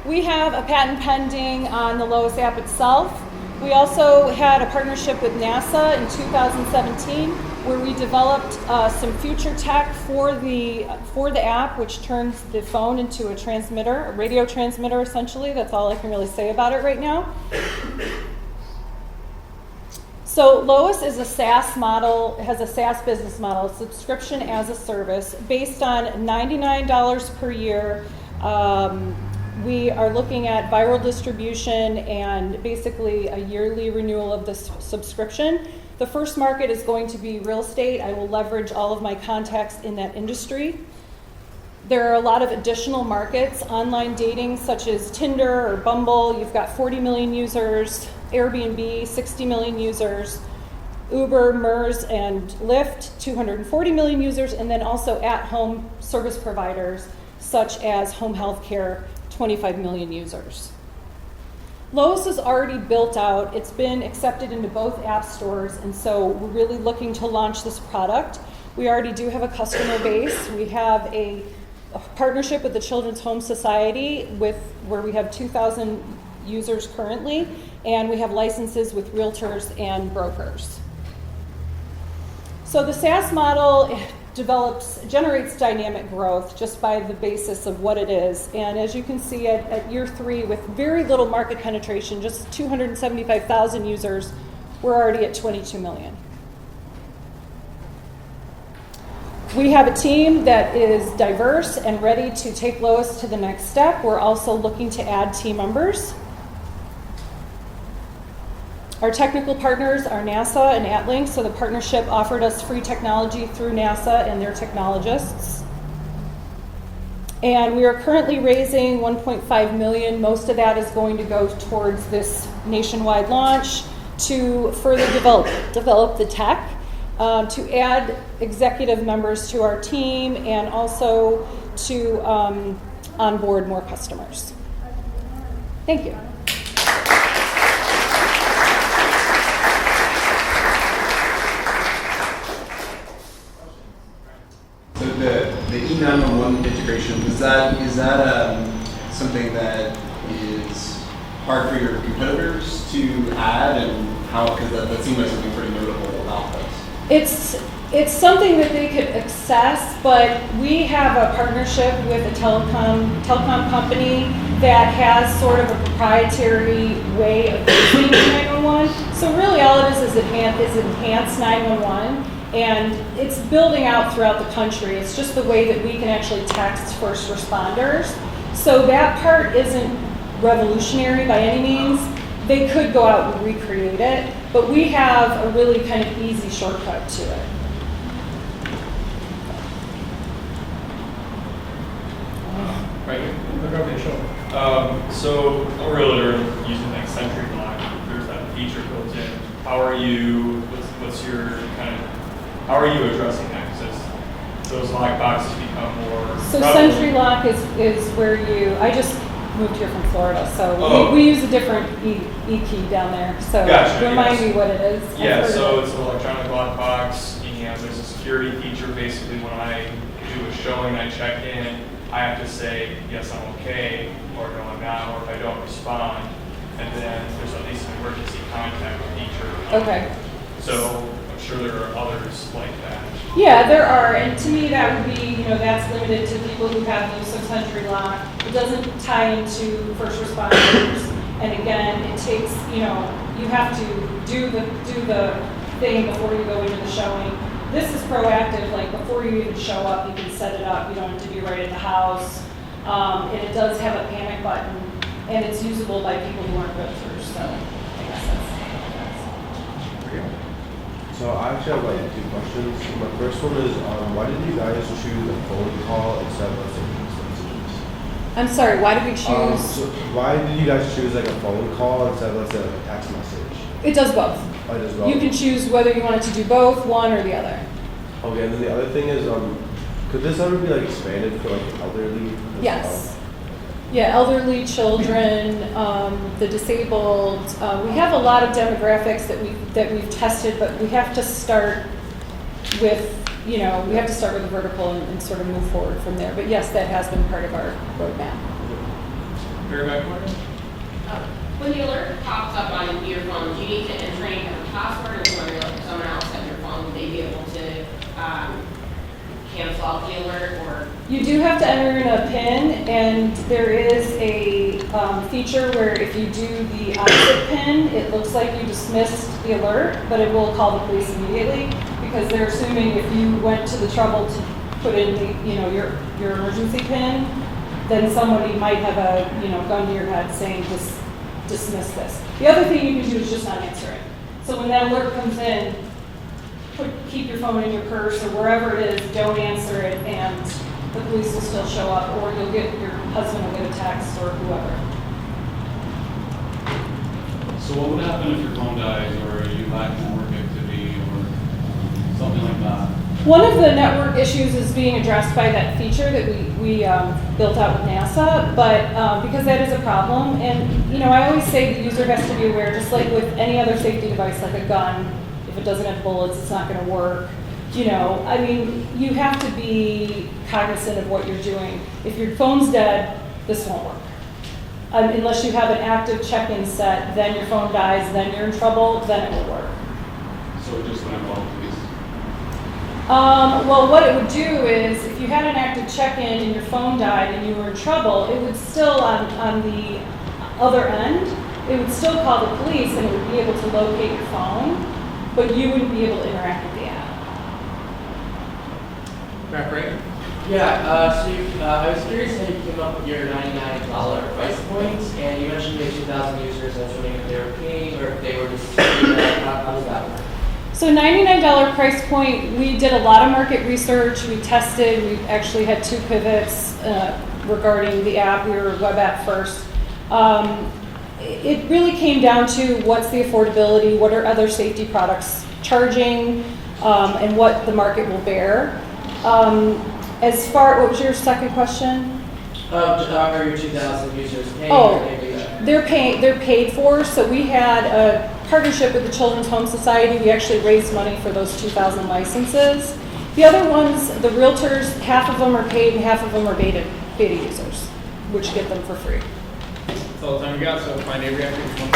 We have a patent pending on the Lois app itself. We also had a partnership with NASA in 2017 where we developed some future tech for the app, which turns the phone into a transmitter, a radio transmitter essentially. That's all I can really say about it right now. So Lois is a SaaS model, has a SaaS business model, subscription as a service, based on $99 per year. We are looking at viral distribution and basically a yearly renewal of this subscription. The first market is going to be real estate. I will leverage all of my contacts in that industry. There are a lot of additional markets, online dating such as Tinder or Bumble. You've got 40 million users, Airbnb, 60 million users, Uber, MERS, and Lyft, 240 million users, and then also at-home service providers such as home health care, 25 million users. Lois is already built out. It's been accepted into both app stores, and so we're really looking to launch this product. We already do have a customer base. We have a partnership with the Children's Home Society where we have 2,000 users currently, and we have licenses with realtors and brokers. So the SaaS model generates dynamic growth just by the basis of what it is. And as you can see at year 3, with very little market penetration, just 275,000 users, we're already at 22 million. We have a team that is diverse and ready to take Lois to the next step. We're also looking to add team members. Our technical partners are NASA and AtLink, so the partnership offered us free technology through NASA and their technologists. And we are currently raising $1.5 million. Most of that is going to go towards this nationwide launch to further develop the tech, to add executive members to our team, and also to onboard more customers. Thank you. So the E911 integration, is that something that is hard for your competitors to add, and how? Because that seems like something pretty notable about this. It's something that they could access, but we have a partnership with a telecom company that has sort of a proprietary way of using 911. So really all it is enhanced 911. And it's building out throughout the country. It's just the way that we can actually text first responders. So that part isn't revolutionary by any means. They could go out and recreate it, but we have a really kind of easy shortcut to it. Right here. Okay, sure. So a realtor using like Century Lock, there's that feature built in. How are you? What's your kind of? How are you addressing that? Because those lock boxes become more. So prevalent. Century Lock is where I just moved here from Florida, so we use a different E key down there. So gotcha, remind me what it is. Yeah, so it's an electronic lock box, and there's a security feature. Basically, when I do a showing, I check in, I have to say, yes, I'm okay, or no, I'm not, or if I don't respond, and then there's at least an emergency contact feature. Okay. So I'm sure there are others like that. Yeah, there are, and to me that would be, that's limited to people who have use of Century Lock. It doesn't tie into first responders, and again, it takes, you have to do the thing before you go into the showing. This is proactive, like before you even show up, you can set it up. You don't have to be right at the house, and it does have a panic button, and it's usable by people who aren't realtors. So I guess that's. So I actually have like 2 questions. My first one is, why did you guys choose a phone call instead of a text messages? I'm sorry, why did we choose? So why did you guys choose like a phone call instead of let's say like a text message? It does both. Oh, it does both. You can choose whether you wanted to do both, one or the other. Okay, and then the other thing is, could this ever be like expanded for like the elderly? Yes. Yeah, elderly, children, the disabled. We have a lot of demographics that we've tested, but we have to start with we have to start with the vertical and sort of move forward from there. But yes, that has been part of our roadmap. Very back corner. When the alert pops up on your phone, do you need to enter any kind of password, or whether someone else at your phone, will they be able to cancel out the alert? Or You do have to enter in a PIN, and there is a feature where if you do the opposite PIN, it looks like you dismissed the alert, but it will call the police immediately because they're assuming if you went to the trouble to put in the your emergency PIN, then somebody might have a gun to your head saying dismiss this. The other thing you can do is just not answer it. So when that alert comes in, keep your phone in your purse or wherever it is, don't answer it, and the police will still show up, or your husband will get a text or whoever. So what would happen if your phone dies or you lack network activity or something like that? One of the network issues is being addressed by that feature that we built out with NASA, but because that is a problem, and I always say the user has to be aware, just like with any other safety device, like a gun. If it doesn't have bullets, it's not going to work. You have to be cognizant of what you're doing. If your phone's dead, this won't work. Unless you have an active check-in set, then your phone dies, then you're in trouble, then it will work. So it just went involved police? Well, what it would do is, if you had an active check-in and your phone died and you were in trouble, it would still, on the other end, it would still call the police and it would be able to locate your phone, but you wouldn't be able to interact with the app. Back right. Yeah, I was curious how you came up with your $99 price point, and you mentioned you had 2,000 users. I was wondering if they were paying or if they were just, how does that work? So $99 price point, we did a lot of market research, we tested, we actually had 2 pivots regarding the app. We were web app first. It really came down to what's the affordability, what are other safety products charging, and what the market will bear. What was your second question? Are your 2,000 users paying? Oh, they're paid for. So we had a partnership with the Children's Home Society. We actually raised money for those 2,000 licenses. The other ones, the realtors, half of them are paid and half of them are beta users, which get them for free. That's all the time we got, so find Avery after this one.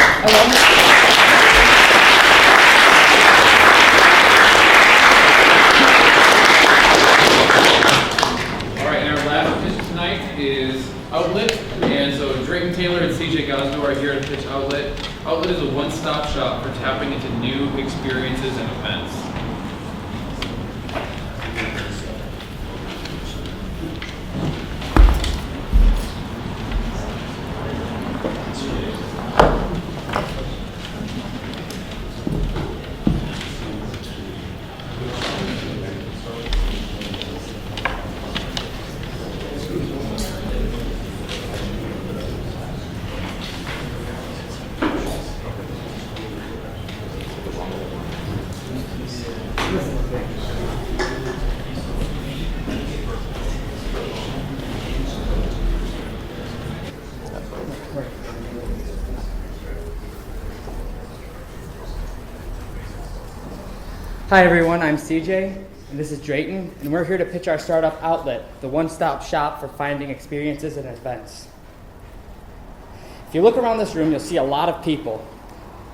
All right, and our last pitch tonight is Outlet. And so Drayton Taylor and CJ Gosdo are here to pitch Outlet. Outlet is a one-stop shop for tapping into new experiences and events. Hi everyone, I'm CJ, and this is Drayton, and we're here to pitch our startup Outlet, the one-stop shop for finding experiences and events. If you look around this room, you'll see a lot of people.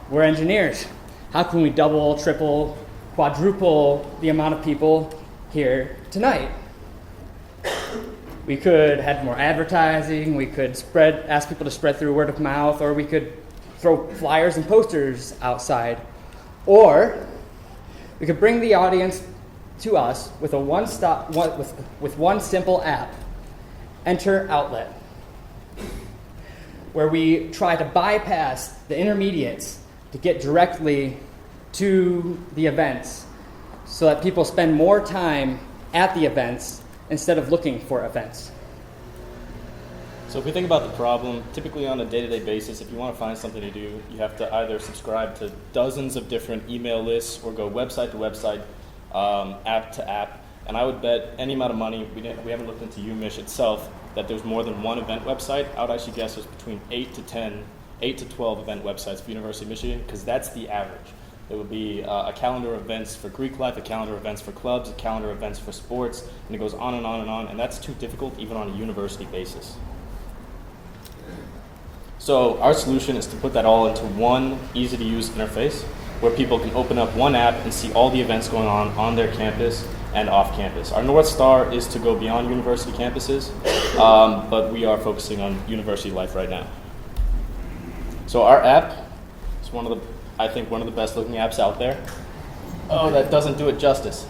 We're engineers. How can we double, triple, quadruple the amount of people here tonight? We could have more advertising, we could ask people to spread through word of mouth, or we could throw flyers and posters outside. Or we could bring the audience to us with with one simple app, Enter Outlet, where we try to bypass the intermediates to get directly to the events so that people spend more time at the events instead of looking for events. So if we think about the problem, typically on a day-to-day basis, if you want to find something to do, you have to either subscribe to dozens of different email lists or go website to website, app to app, And I would bet any amount of money, we haven't looked into UMich itself, that there's more than one event website. I would actually guess there's between 8 to 12 event websites for University of Michigan, because that's the average. There would be a calendar of events for Greek life, a calendar of events for clubs, a calendar of events for sports, and it goes on and on and on, and that's too difficult even on a university basis. So our solution is to put that all into one easy-to-use interface where people can open up one app and see all the events going on their campus and off campus. Our North Star is to go beyond university campuses, but we are focusing on university life right now. So our app is I think one of the best looking apps out there. Oh, that doesn't do it justice.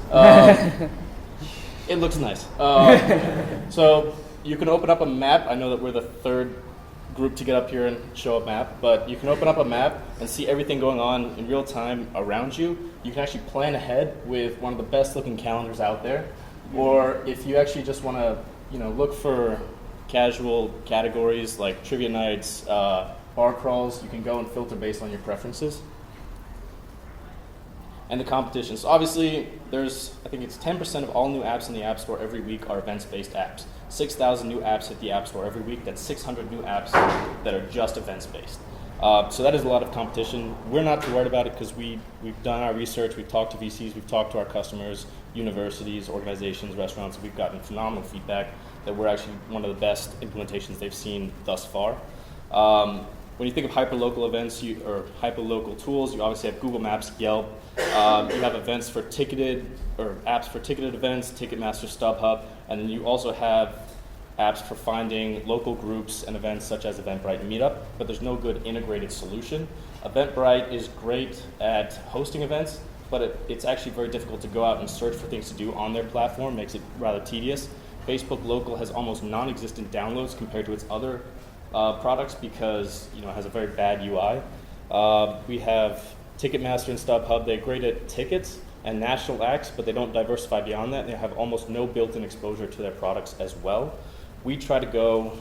It looks nice. So you can open up a map. I know that we're the third group to get up here and show a map, but you can open up a map and see everything going on in real time around you. You can actually plan ahead with one of the best looking calendars out there. Or if you actually just want to, look for casual categories like trivia nights, bar crawls, you can go and filter based on your preferences. And the competition. So obviously, I think it's 10% of all new apps in the App Store every week are events-based apps. 6,000 new apps hit the App Store every week. That's 600 new apps that are just events-based. So that is a lot of competition. We're not too worried about it because we've done our research, we've talked to VCs, we've talked to our customers, universities, organizations, restaurants, and we've gotten phenomenal feedback that we're actually one of the best implementations they've seen thus far. When you think of hyperlocal events or hyperlocal tools, you obviously have Google Maps, Yelp. You have events for apps for ticketed events, Ticketmaster, StubHub, and then you also have apps for finding local groups and events such as Eventbrite and Meetup, but there's no good integrated solution. Eventbrite is great at hosting events, but it's actually very difficult to go out and search for things to do on their platform, makes it rather tedious. Facebook Local has almost non-existent downloads compared to its other products because it has a very bad UI. We have Ticketmaster and StubHub. They're great at tickets and national acts, but they don't diversify beyond that. They have almost no built-in exposure to their products as well. We try to go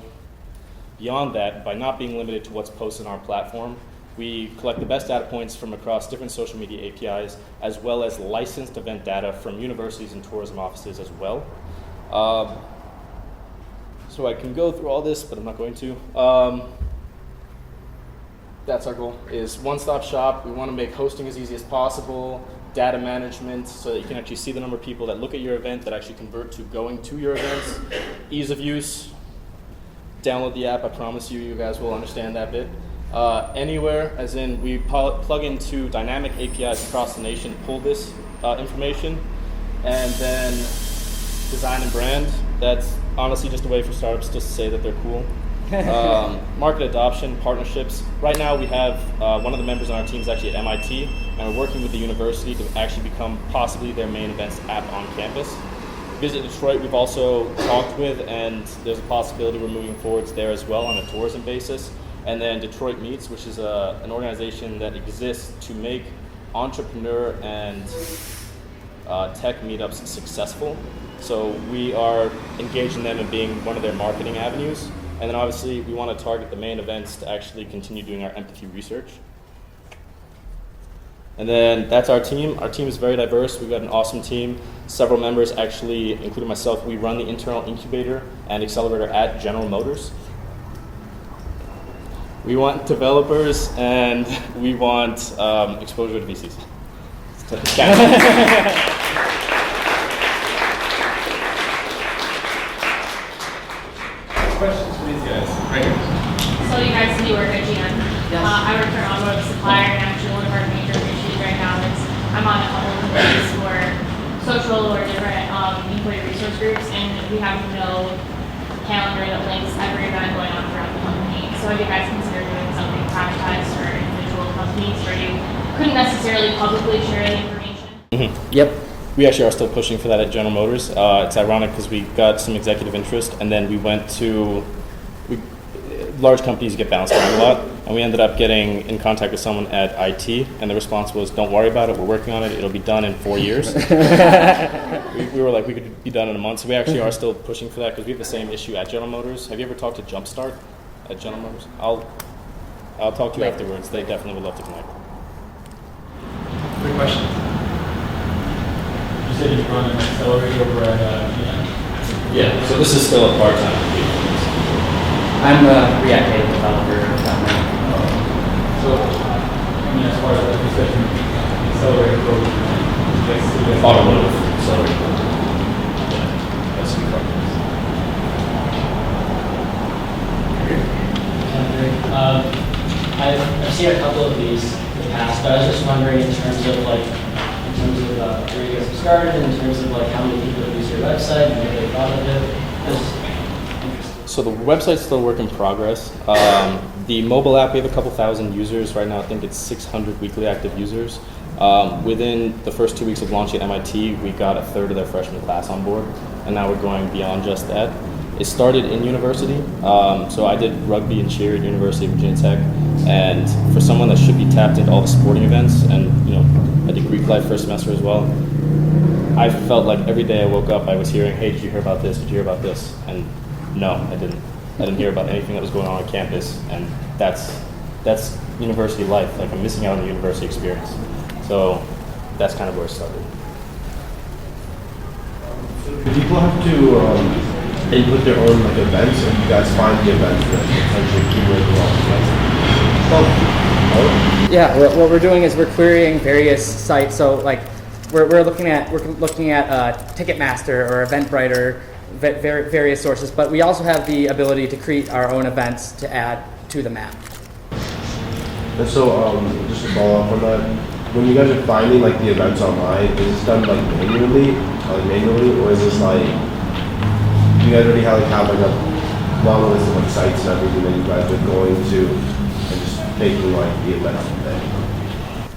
beyond that by not being limited to what's posted on our platform. We collect the best data points from across different social media APIs, as well as licensed event data from universities and tourism offices as well. So I can go through all this, but I'm not going to. That's our goal, is one-stop shop. We want to make hosting as easy as possible, data management, so that you can actually see the number of people that look at your event that actually convert to going to your events. Ease of use. Download the app. I promise you guys will understand that bit. Anywhere, as in we plug into dynamic APIs across the nation, pull this information, and then design and brand. That's honestly just a way for startups just to say that they're cool. Market adoption, partnerships. Right now we have one of the members on our team is actually at MIT, and we're working with the university to actually become possibly their main events app on campus. Visit Detroit we've also talked with, and there's a possibility we're moving forwards there as well on a tourism basis. And then Detroit Meets, which is an organization that exists to make entrepreneur and tech meetups successful. So we are engaging them in being one of their marketing avenues. And then obviously we want to target the main events to actually continue doing our empathy research. And then that's our team. Our team is very diverse. We've got an awesome team. Several members actually, including myself, we run the internal incubator and accelerator at General Motors. We want developers and we want exposure to VCs. Questions for these guys? Right here. So you guys do work at GM. Yes. I work for an automotive supplier, and actually one of our major issues right now is I'm on a couple of committees for social or different employee resource groups, and we have no calendar that links every event going on throughout the company. So have you guys considered doing something privatized for individual companies where you couldn't necessarily publicly share the information? Mm-hmm. Yep. We actually are still pushing for that at General Motors. It's ironic because we got some executive interest, and then we went to large companies get bounced around a lot, and we ended up getting in contact with someone at IT, and the response was, "Don't worry about it. We're working on it. It'll be done in 4 years." we were like, we could be done in a month. So we actually are still pushing for that because we have the same issue at General Motors. Have you ever talked to Jumpstart at General Motors? I'll talk to you afterwards. They definitely would love to connect. Quick question. said you run an accelerator over at UMich. Yeah, so this is still a part-time engagement. I'm a React Native developer. So, I mean, as far as the discussion, accelerator program, Automotive accelerator program. Yeah, that's in progress. I've seen a couple of these in the past, but I was just wondering in terms of where you guys have started, in terms of like how many people have used your website and what they thought of it. So the website's still a work in progress. The mobile app, we have a couple thousand users right now. I think it's 600 weekly active users. Within the first 2 weeks of launching at MIT, we got a third of their freshman class on board, and now we're going beyond just that. It started in university. So I did rugby and cheer at University of Virginia Tech, and for someone that should be tapped into all the sporting events, and I did Greek life first semester as well, I felt like every day I woke up, I was hearing, hey, did you hear about this? Did you hear about this? And no, I didn't. I didn't hear about anything that was going on campus, and that's university life. Like, I'm missing out on the university experience. So that's kind of where it started. Do people have to input their own events, or you guys find the events that potentially accumulate along? Yeah, what we're doing is we're querying various sites. So like we're looking at Ticketmaster or Eventbrite, various sources, but we also have the ability to create our own events to add to the map. And so, just to follow up on that, when you guys are finding the events online, is this done manually, or is this you guys already have a long list of sites and everything that you guys are going to and just taking the event from there?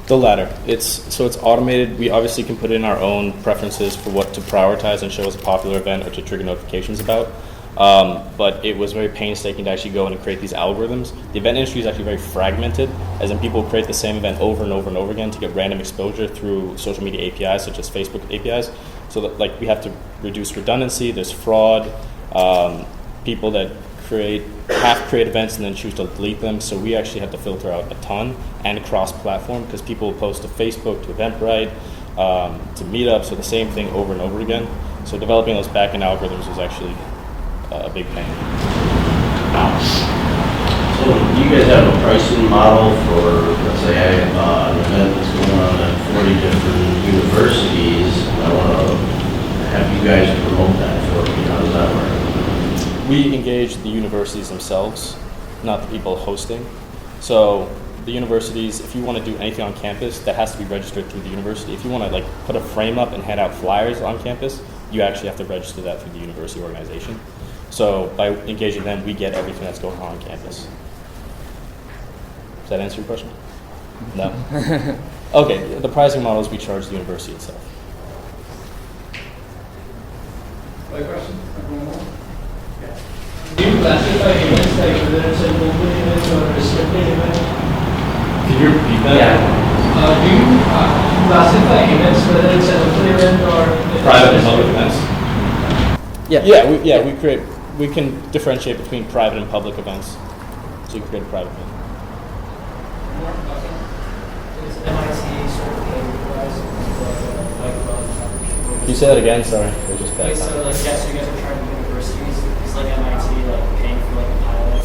The latter. It's automated. We obviously can put in our own preferences for what to prioritize and show as a popular event or to trigger notifications about. But it was very painstaking to actually go in and create these algorithms. The event industry is actually very fragmented, as in people create the same event over and over and over again to get random exposure through social media APIs, such as Facebook APIs. So that, we have to reduce redundancy. There's fraud. People that create events and then choose to delete them. So we actually have to filter out a ton and cross-platform, because people will post to Facebook, to Eventbrite, to meetups, so the same thing over and over again. So developing those back-end algorithms was actually a big pain. So do you guys have a pricing model for, let's say I have an event that's going on at 40 different universities, and I want to have you guys promote that for me? How does that work? We engage the universities themselves, not the people hosting. So the universities, if you want to do anything on campus, that has to be registered through the university. If you want to put a frame up and hand out flyers on campus, you actually have to register that through the university organization. So by engaging them, we get everything that's going on campus. Does that answer your question? No? Okay, the pricing model is we charge the university itself. Other questions? Do you classify events whether it's an open event or a restricted event? Can you repeat that? Yeah. Do you classify events whether it's an open event or private and public events? We can differentiate between private and public events. So you can create a private event. Is MIT sort of paying you guys Can you say that again? Sorry, they just so you guys are trying to universities. Is MIT paying for a pilot?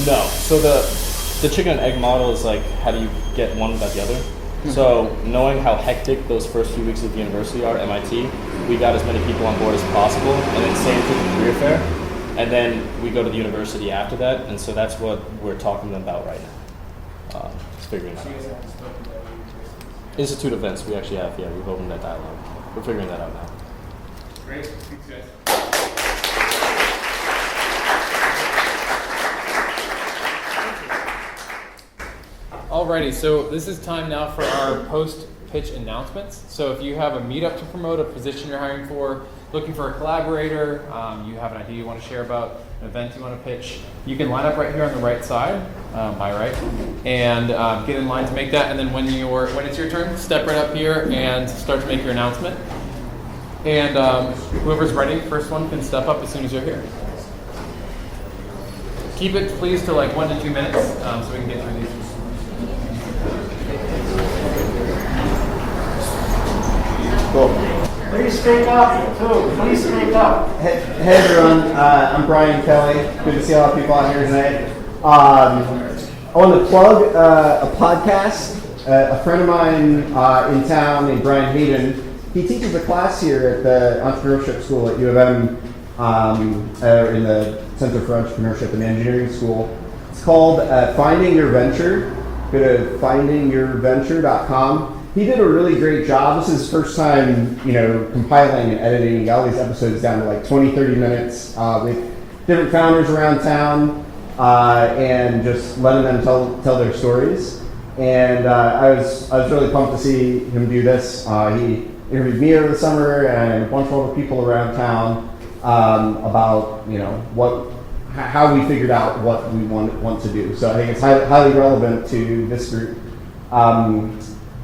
No. So the chicken and egg model is how do you get one without the other? So knowing how hectic those first few weeks of the university are at MIT, we got as many people on board as possible, and then same through the career fair, and then we go to the university after that, and so that's what we're talking to them about right now. It's figuring out. Institute events, we actually have, we've opened that dialogue. We're figuring that out now. Great, thanks guys. Alrighty, so this is time now for our post-pitch announcements. So if you have a meetup to promote, a position you're hiring for, looking for a collaborator, you have an idea you want to share about, an event you want to pitch, you can line up right here on the right side, my right, and get in line to make that. And then when it's your turn, step right up here and start to make your announcement. And whoever's ready, first one can step up as soon as you're here. Keep it, please, to 1 to 2 minutes so we can get through these. Cool. Please speak up, too. Please speak up. Hey everyone, I'm Brian Kelly. Good to see a lot of people out here tonight. I want to plug a podcast. A friend of mine in town named Brian Hayden, he teaches a class here at the entrepreneurship school at U of M in the Center for Entrepreneurship and Engineering School. It's called Finding Your Venture. Go to findingyourventure.com. He did a really great job. This is his first time, compiling and editing. He got all these episodes down to like 20, 30 minutes with different founders around town and just letting them tell their stories. And I was really pumped to see him do this. He interviewed me over the summer and a bunch of other people around town about how we figured out what we want to do. So I think it's highly relevant to this group.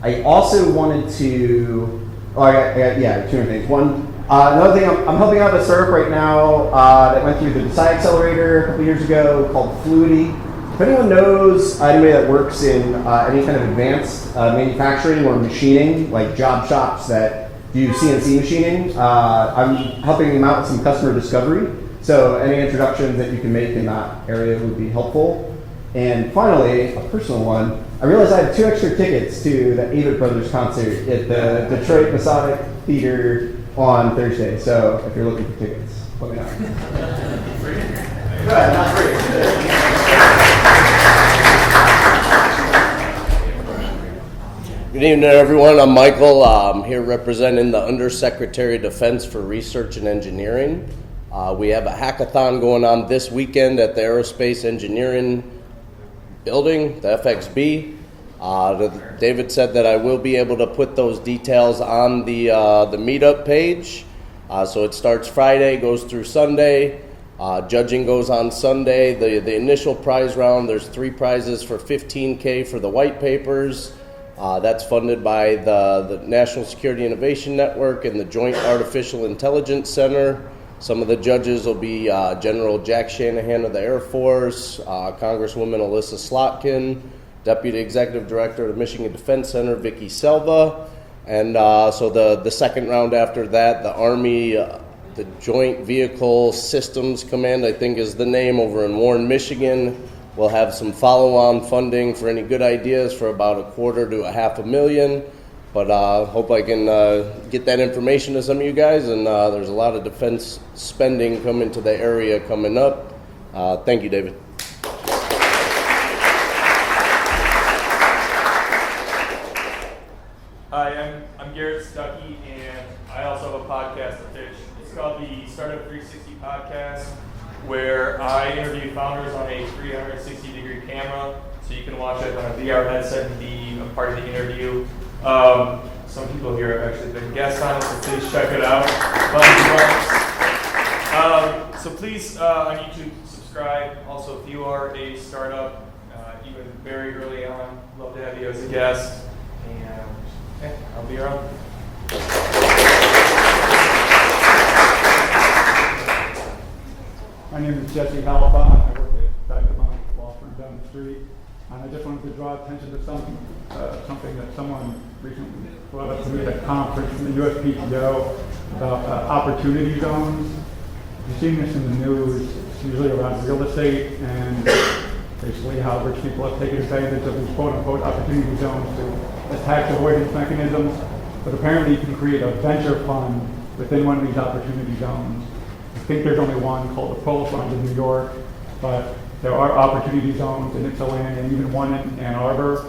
I also wanted to, I got two more things. One, another thing, I'm helping out a startup right now that went through the Decide Accelerator a couple years ago called Fluidity. If anyone knows anybody that works in any kind of advanced manufacturing or machining, like job shops that do CNC machining, I'm helping them out with some customer discovery. So any introductions that you can make in that area would be helpful. And finally, a personal one, I realized I have 2 extra tickets to the Avett Brothers concert at the Detroit Masonic Theater on Thursday. So if you're looking for tickets, let me know. Good, not free. Good evening, everyone. I'm Michael. I'm here representing the Undersecretary of Defense for Research and Engineering. We have a hackathon going on this weekend at the Aerospace Engineering Building, the FXB. David said that I will be able to put those details on the meetup page. So it starts Friday, goes through Sunday. Judging goes on Sunday. The initial prize round, there's 3 prizes for $15K for the white papers. That's funded by the National Security Innovation Network and the Joint Artificial Intelligence Center. Some of the judges will be General Jack Shanahan of the Air Force, Congresswoman Alyssa Slotkin, Deputy Executive Director of the Michigan Defense Center, Vicky Selva, and so the second round after that, the Army, the Joint Vehicle Systems Command, I think is the name, over in Warren, Michigan. We'll have some follow-on funding for any good ideas for about $250,000 to $500,000. But hope I can get that information to some of you guys. And there's a lot of defense spending coming to the area coming up. Thank you, David. Hi, I'm Garrett Stuckey, and I also have a podcast to pitch. It's called the Startup 360 Podcast, where I interview founders on a 360-degree camera, so you can watch it on a VR headset and be a part of the interview. Some people here have actually been guests on it, so please check it out. So please, on YouTube, subscribe. Also, if you are a startup, even very early on, love to have you as a guest. And okay, I'll be around. My name is Jesse Halifon. I work at Vagabond Law Firm down the street. And I just wanted to draw attention to something that someone recently brought up to me at a conference in the USPTO about opportunity zones. You've seen this in the news. It's usually around real estate and basically how rich people have taken advantage of these quote-unquote opportunity zones as tax avoidance mechanisms. But apparently you can create a venture fund within one of these opportunity zones. I think there's only one called the Polo Fund in New York, but there are opportunity zones in Ypsilanti and even one in Ann Arbor.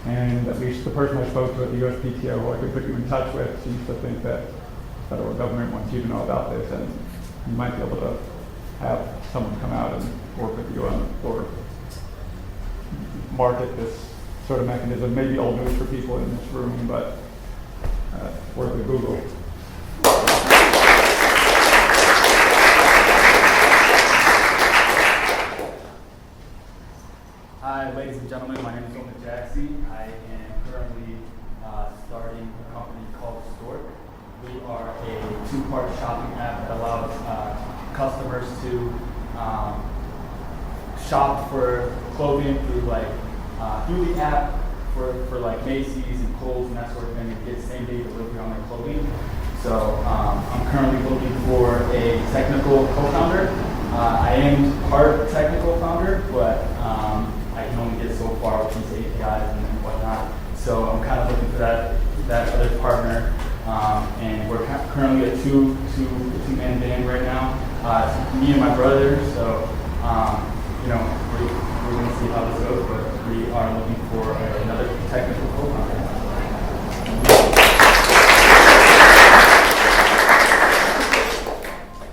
And at least the person I spoke to at the USPTO, who I could put you in touch with, seems to think that the federal government wants you to know about this, and you might be able to have someone come out and work with you on or market this sort of mechanism. Maybe old news for people in this room, but worth a Google. Hi, ladies and gentlemen. My name is UMich. I am currently starting a company called Stork. We are a 2-part shopping app that allows customers to shop for clothing through the app for like Macy's and Kohl's and that sort of thing, and get same day delivery on their clothing. So I'm currently looking for a technical co-founder. I am part technical founder, but I can only get so far with these APIs and whatnot. So I'm kind of looking for that other partner. And we're currently a two-man band right now. It's me and my brother. So you know, we're going to see how this goes, but we are looking for another technical co-founder.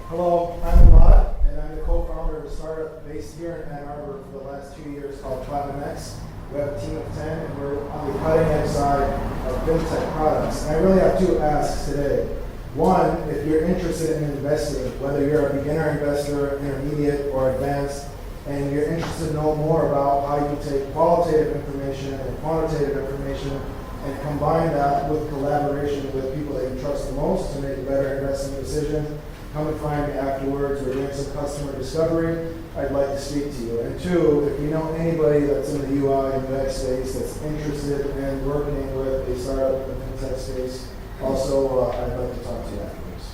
Hello, I'm Ahmad, and I'm the co-founder of a startup based here in Ann Arbor for the last 2 years called A2NewTech. We have a team of 10, and we're on the cutting edge side of fintech products. And I really have two asks today. One, if you're interested in investing, whether you're a beginner investor, intermediate, or advanced, and you're interested to know more about how you take qualitative information and quantitative information and combine that with collaboration with people that you trust the most to make a better investment decision, come and find me afterwards. We're doing some customer discovery. I'd like to speak to you. And two, if you know anybody that's in the UI and UX space that's interested in working with a startup in the fintech space, also I'd like to talk to you afterwards.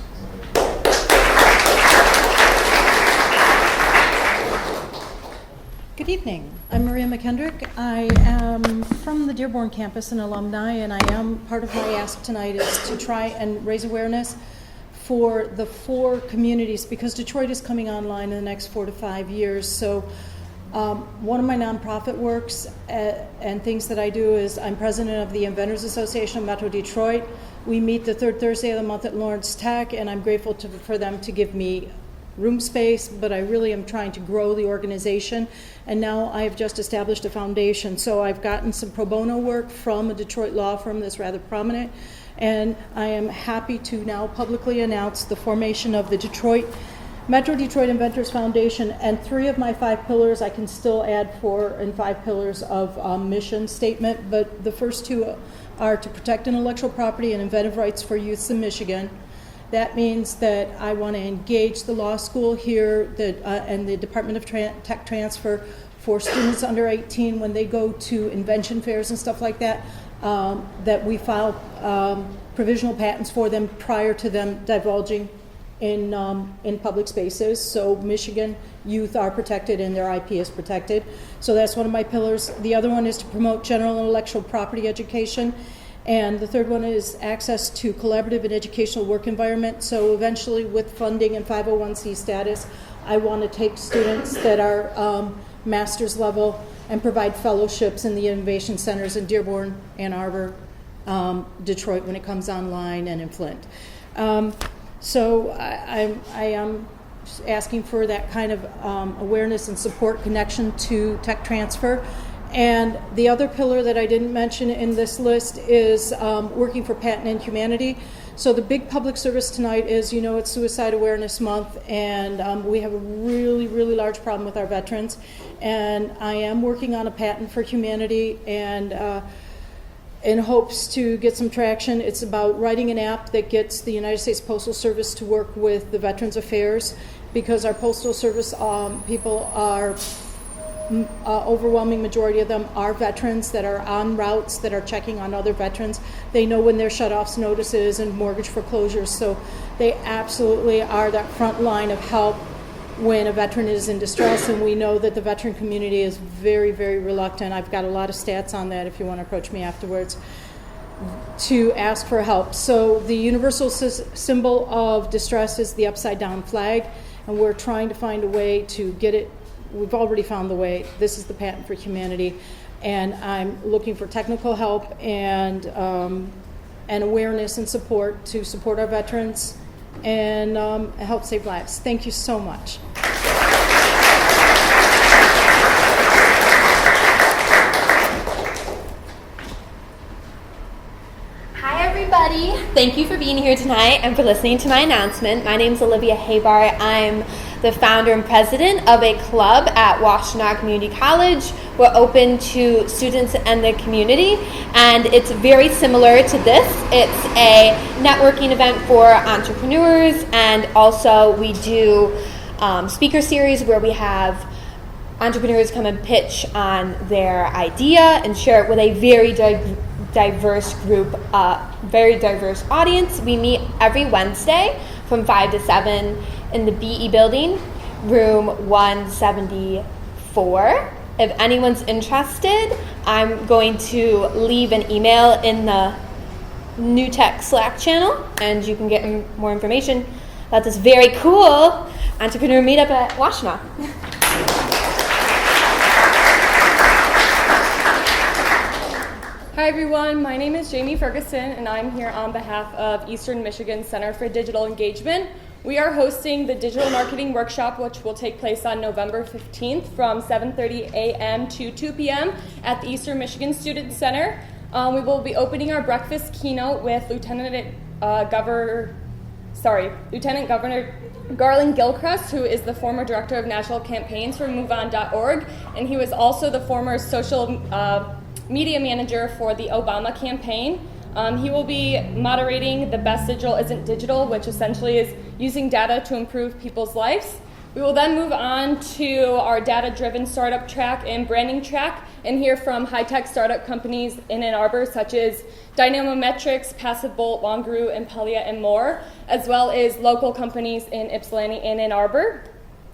Good evening. I'm Maria McKendrick. I am from the Dearborn campus and alumni, and I am part of my ask tonight is to try and raise awareness for the 4 communities, because Detroit is coming online in the next 4 to 5 years. So one of my nonprofit works and things that I do is I'm president of the Inventors Association of Metro Detroit. We meet the 3rd Thursday of the month at Lawrence Tech, and I'm grateful for them to give me room space, but I really am trying to grow the organization. And now I have just established a foundation. So I've gotten some pro bono work from a Detroit law firm that's rather prominent. And I am happy to now publicly announce the formation of the Metro Detroit Inventors Foundation. And 3 of my 5 pillars, I can still add 4 and 5 pillars of mission statement. But the first 2 are to protect intellectual property and inventive rights for youths in Michigan. That means that I want to engage the law school here and the Department of Tech Transfer for students under 18 when they go to invention fairs and stuff like that, that we file provisional patents for them prior to them divulging in public spaces. So Michigan youth are protected and their IP is protected. So that's one of my pillars. The other one is to promote general intellectual property education. And the third one is access to collaborative and educational work environment. So eventually with funding and 501c status, I want to take students that are master's level and provide fellowships in the innovation centers in Dearborn, Ann Arbor, Detroit when it comes online, and in Flint. So I am asking for that kind of awareness and support connection to tech transfer. And the other pillar that I didn't mention in this list is working for patent and humanity. So the big public service tonight is, you know, it's Suicide Awareness Month, and we have a really, really large problem with our veterans. And I am working on a patent for humanity and in hopes to get some traction. It's about writing an app that gets the United States Postal Service to work with the Veterans Affairs, because our Postal Service people are overwhelming majority of them are veterans that are on routes that are checking on other veterans. They know when their shutoffs notices and mortgage foreclosures, so they absolutely are that front line of help when a veteran is in distress, and we know that the veteran community is very, very reluctant. I've got a lot of stats on that if you want to approach me afterwards, to ask for help. So the universal symbol of distress is the upside down flag, and we're trying to find a way to get it. We've already found the way. This is the patent for humanity, and I'm looking for technical help and awareness and support to support our veterans and help save lives. Thank you so much. Hi everybody, thank you for being here tonight and for listening to my announcement. My name is Olivia Haybar. I'm the founder and president of a club at Washtenaw Community College. We're open to students and the community, and it's very similar to this. It's a networking event for entrepreneurs, and also we do speaker series where we have entrepreneurs come and pitch on their idea and share it with a very diverse group, very diverse audience. We meet every Wednesday from 5 to 7 in the BE building, room 174. If anyone's interested, I'm going to leave an email in the UMich Slack channel, and you can get more information about this very cool entrepreneur meetup at Washtenaw. Hi everyone, my name is Jamie Ferguson and I'm here on behalf of Eastern Michigan Center for Digital Engagement. We are hosting the Digital Marketing Workshop, which will take place on November 15th from 7:30 a.m. to 2 p.m. at the Eastern Michigan Student Center. We will be opening our breakfast keynote with Lieutenant Governor Garland Gilchrist, who is the former Director of National Campaigns for MoveOn.org, and he was also the former social media manager for the Obama campaign. He will be moderating The Best Digital Isn't Digital, which essentially is using data to improve people's lives. We will then move on to our data-driven startup track and branding track and hear from high-tech startup companies in Ann Arbor, such as Dynamometrics, Passive Bolt, Longaroo, Impelia, and more, as well as local companies in Ypsilanti and Ann Arbor.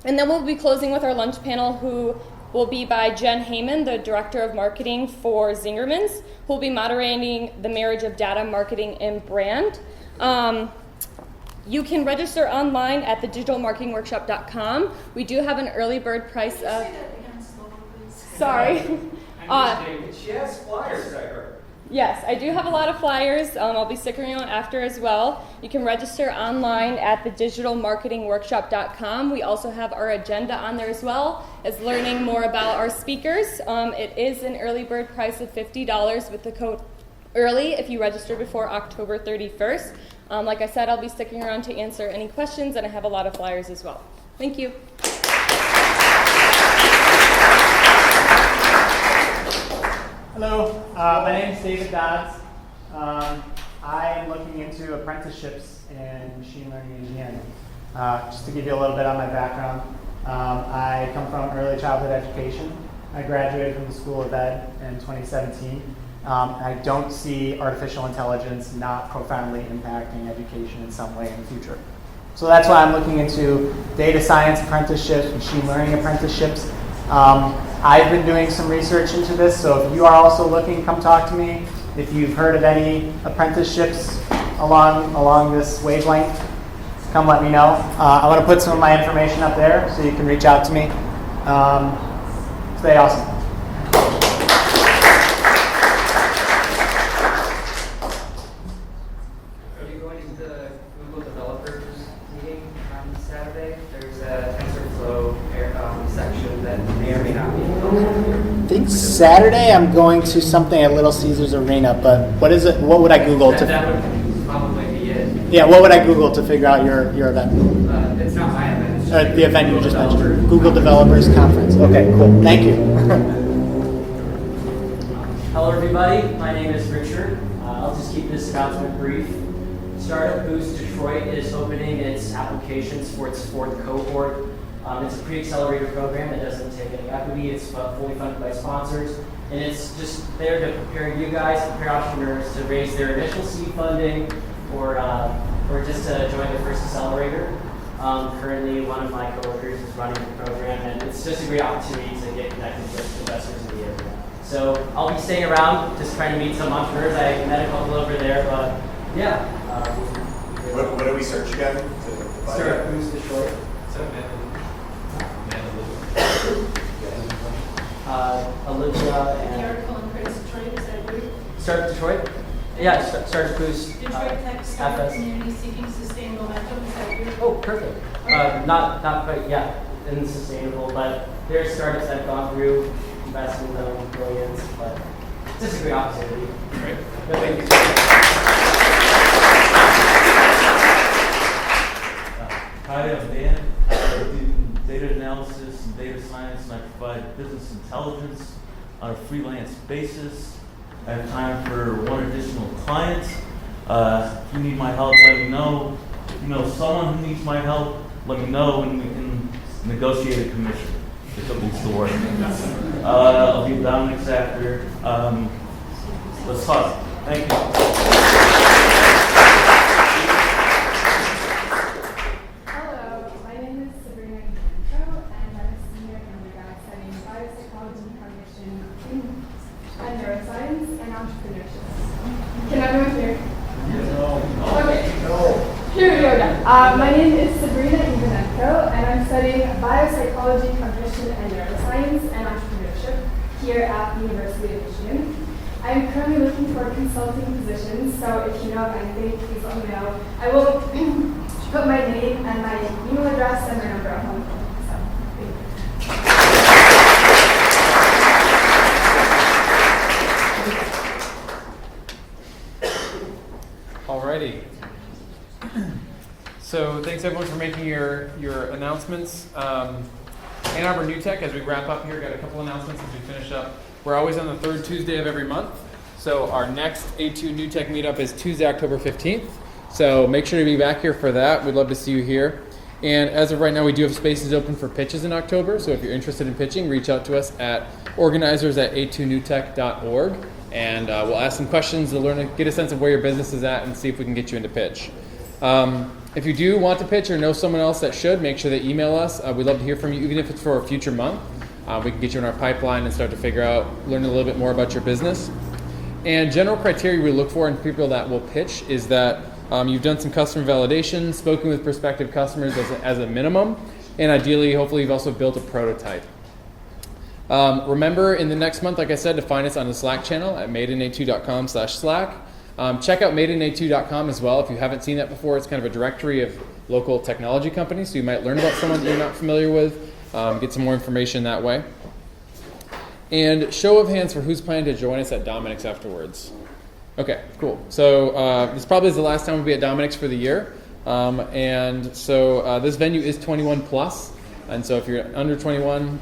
And then we'll be closing with our lunch panel, who will be by Jen Heyman, the Director of Marketing for Zingerman's, who will be moderating the marriage of data, marketing, and brand. You can register online at thedigitalmarketingworkshop.com. We do have an early bird price of... Sorry. She has flyers, I heard. Yes, I do have a lot of flyers. I'll be sticking around after as well. You can register online at thedigitalmarketingworkshop.com. We also have our agenda on there as well as learning more about our speakers. It is an early bird price of $50 with the code EARLY if you register before October 31st. Like I said, I'll be sticking around to answer any questions, and I have a lot of flyers as well. Thank you. Hello, my name is David Dodds. I am looking into apprenticeships in machine learning engineering. Just to give you a little bit on my background, I come from early childhood education. I graduated from the School of Ed in 2017. I don't see artificial intelligence not profoundly impacting education in some way in the future. So that's why I'm looking into data science apprenticeships, machine learning apprenticeships. I've been doing some research into this, so if you are also looking, come talk to me. If you've heard of any apprenticeships along this wavelength, come let me know. I want to put some of my information up there so you can reach out to me. Stay awesome. Are you going to the Google Developers meeting on Saturday? There's a TensorFlow section that may or may not be. I think Saturday I'm going to something at Little Caesars Arena, but what is it? What would I Google to? That would probably be it. Yeah, what would I Google to figure out your event? It's not my event. It's just The event you just mentioned, Google Developers Conference. Okay, cool. Thank you. Hello, everybody. My name is Richard. I'll just keep this announcement brief. Startup Boost Detroit is opening its applications for its 4th cohort. It's a pre-accelerator program that doesn't take any equity. It's fully funded by sponsors. And it's just there to prepare you guys, prepare entrepreneurs to raise their initial seed funding or just to join the first accelerator. Currently, one of my coworkers is running the program, and it's just a great opportunity to get connected with investors in the area. So I'll be staying around, just trying to meet some entrepreneurs. I met a couple over there, but yeah. What do we search again? Startup Boost Detroit. Olivia and The article in Press Detroit, is that you? Startup Detroit? Yeah, Startup Boost. Detroit Tech Startup FS. Community Seeking Sustainable Momentum, is that you? Oh, perfect. Not quite, yeah, in sustainable, but there's startups that have gone through investing in them billions, but it's just a great opportunity. Great. No, thank you. Hi, I'm Dan. I do data analysis and data science, and I provide business intelligence on a freelance basis. I have time for one additional client. If you need my help, let me know. If you know someone who needs my help, let me know, and we can negotiate a commission. If something still works. I'll be Dominic's after. Let's talk. Thank you. Hello, my name is Sabrina Gianco, and I'm a senior undergrad studying biopsychology, cognition, and neuroscience, and entrepreneurship. Can everyone hear? No. Okay. No. Here we go again. My name is Sabrina Ivanenko, and I'm studying biopsychology, cognition, and neuroscience, and entrepreneurship here at the University of Michigan. I'm currently looking for consulting positions, so if you know of anything, please let me know. I will put my name and my email address and my number up on the phone. Alrighty. So thanks everyone for making your announcements. A2NewTech, as we wrap up here, got a couple announcements as we finish up. We're always on the third Tuesday of every month. So our next A2NewTech meetup is Tuesday, October 15th. So make sure to be back here for that. We'd love to see you here. And as of right now, we do have spaces open for pitches in October. So if you're interested in pitching, reach out to us at organizers@a2newtech.org. And we'll ask some questions to get a sense of where your business is at and see if we can get you into pitch. If you do want to pitch or know someone else that should, make sure they email us. We'd love to hear from you, even if it's for a future month. We can get you in our pipeline and start to learn a little bit more about your business. And general criteria we look for in people that will pitch is that you've done some customer validation, spoken with prospective customers as a minimum, and ideally, hopefully, you've also built a prototype. Remember, in the next month, like I said, to find us on the Slack channel at madeina2.com/Slack. Check out madeina2.com as well if you haven't seen that before. It's kind of a directory of local technology companies, so you might learn about someone that you're not familiar with, get some more information that way. And show of hands for who's planning to join us at Dominic's afterwards. Okay, cool. So this probably is the last time we'll be at Dominic's for the year. And so this venue is 21 plus. And so if you're under 21,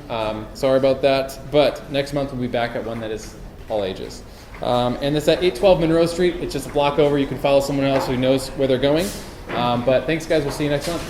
sorry about that. But next month we'll be back at one that is all ages. And it's at 812 Monroe Street. It's just a block over. You can follow someone else who knows where they're going. But thanks, guys. We'll see you next month.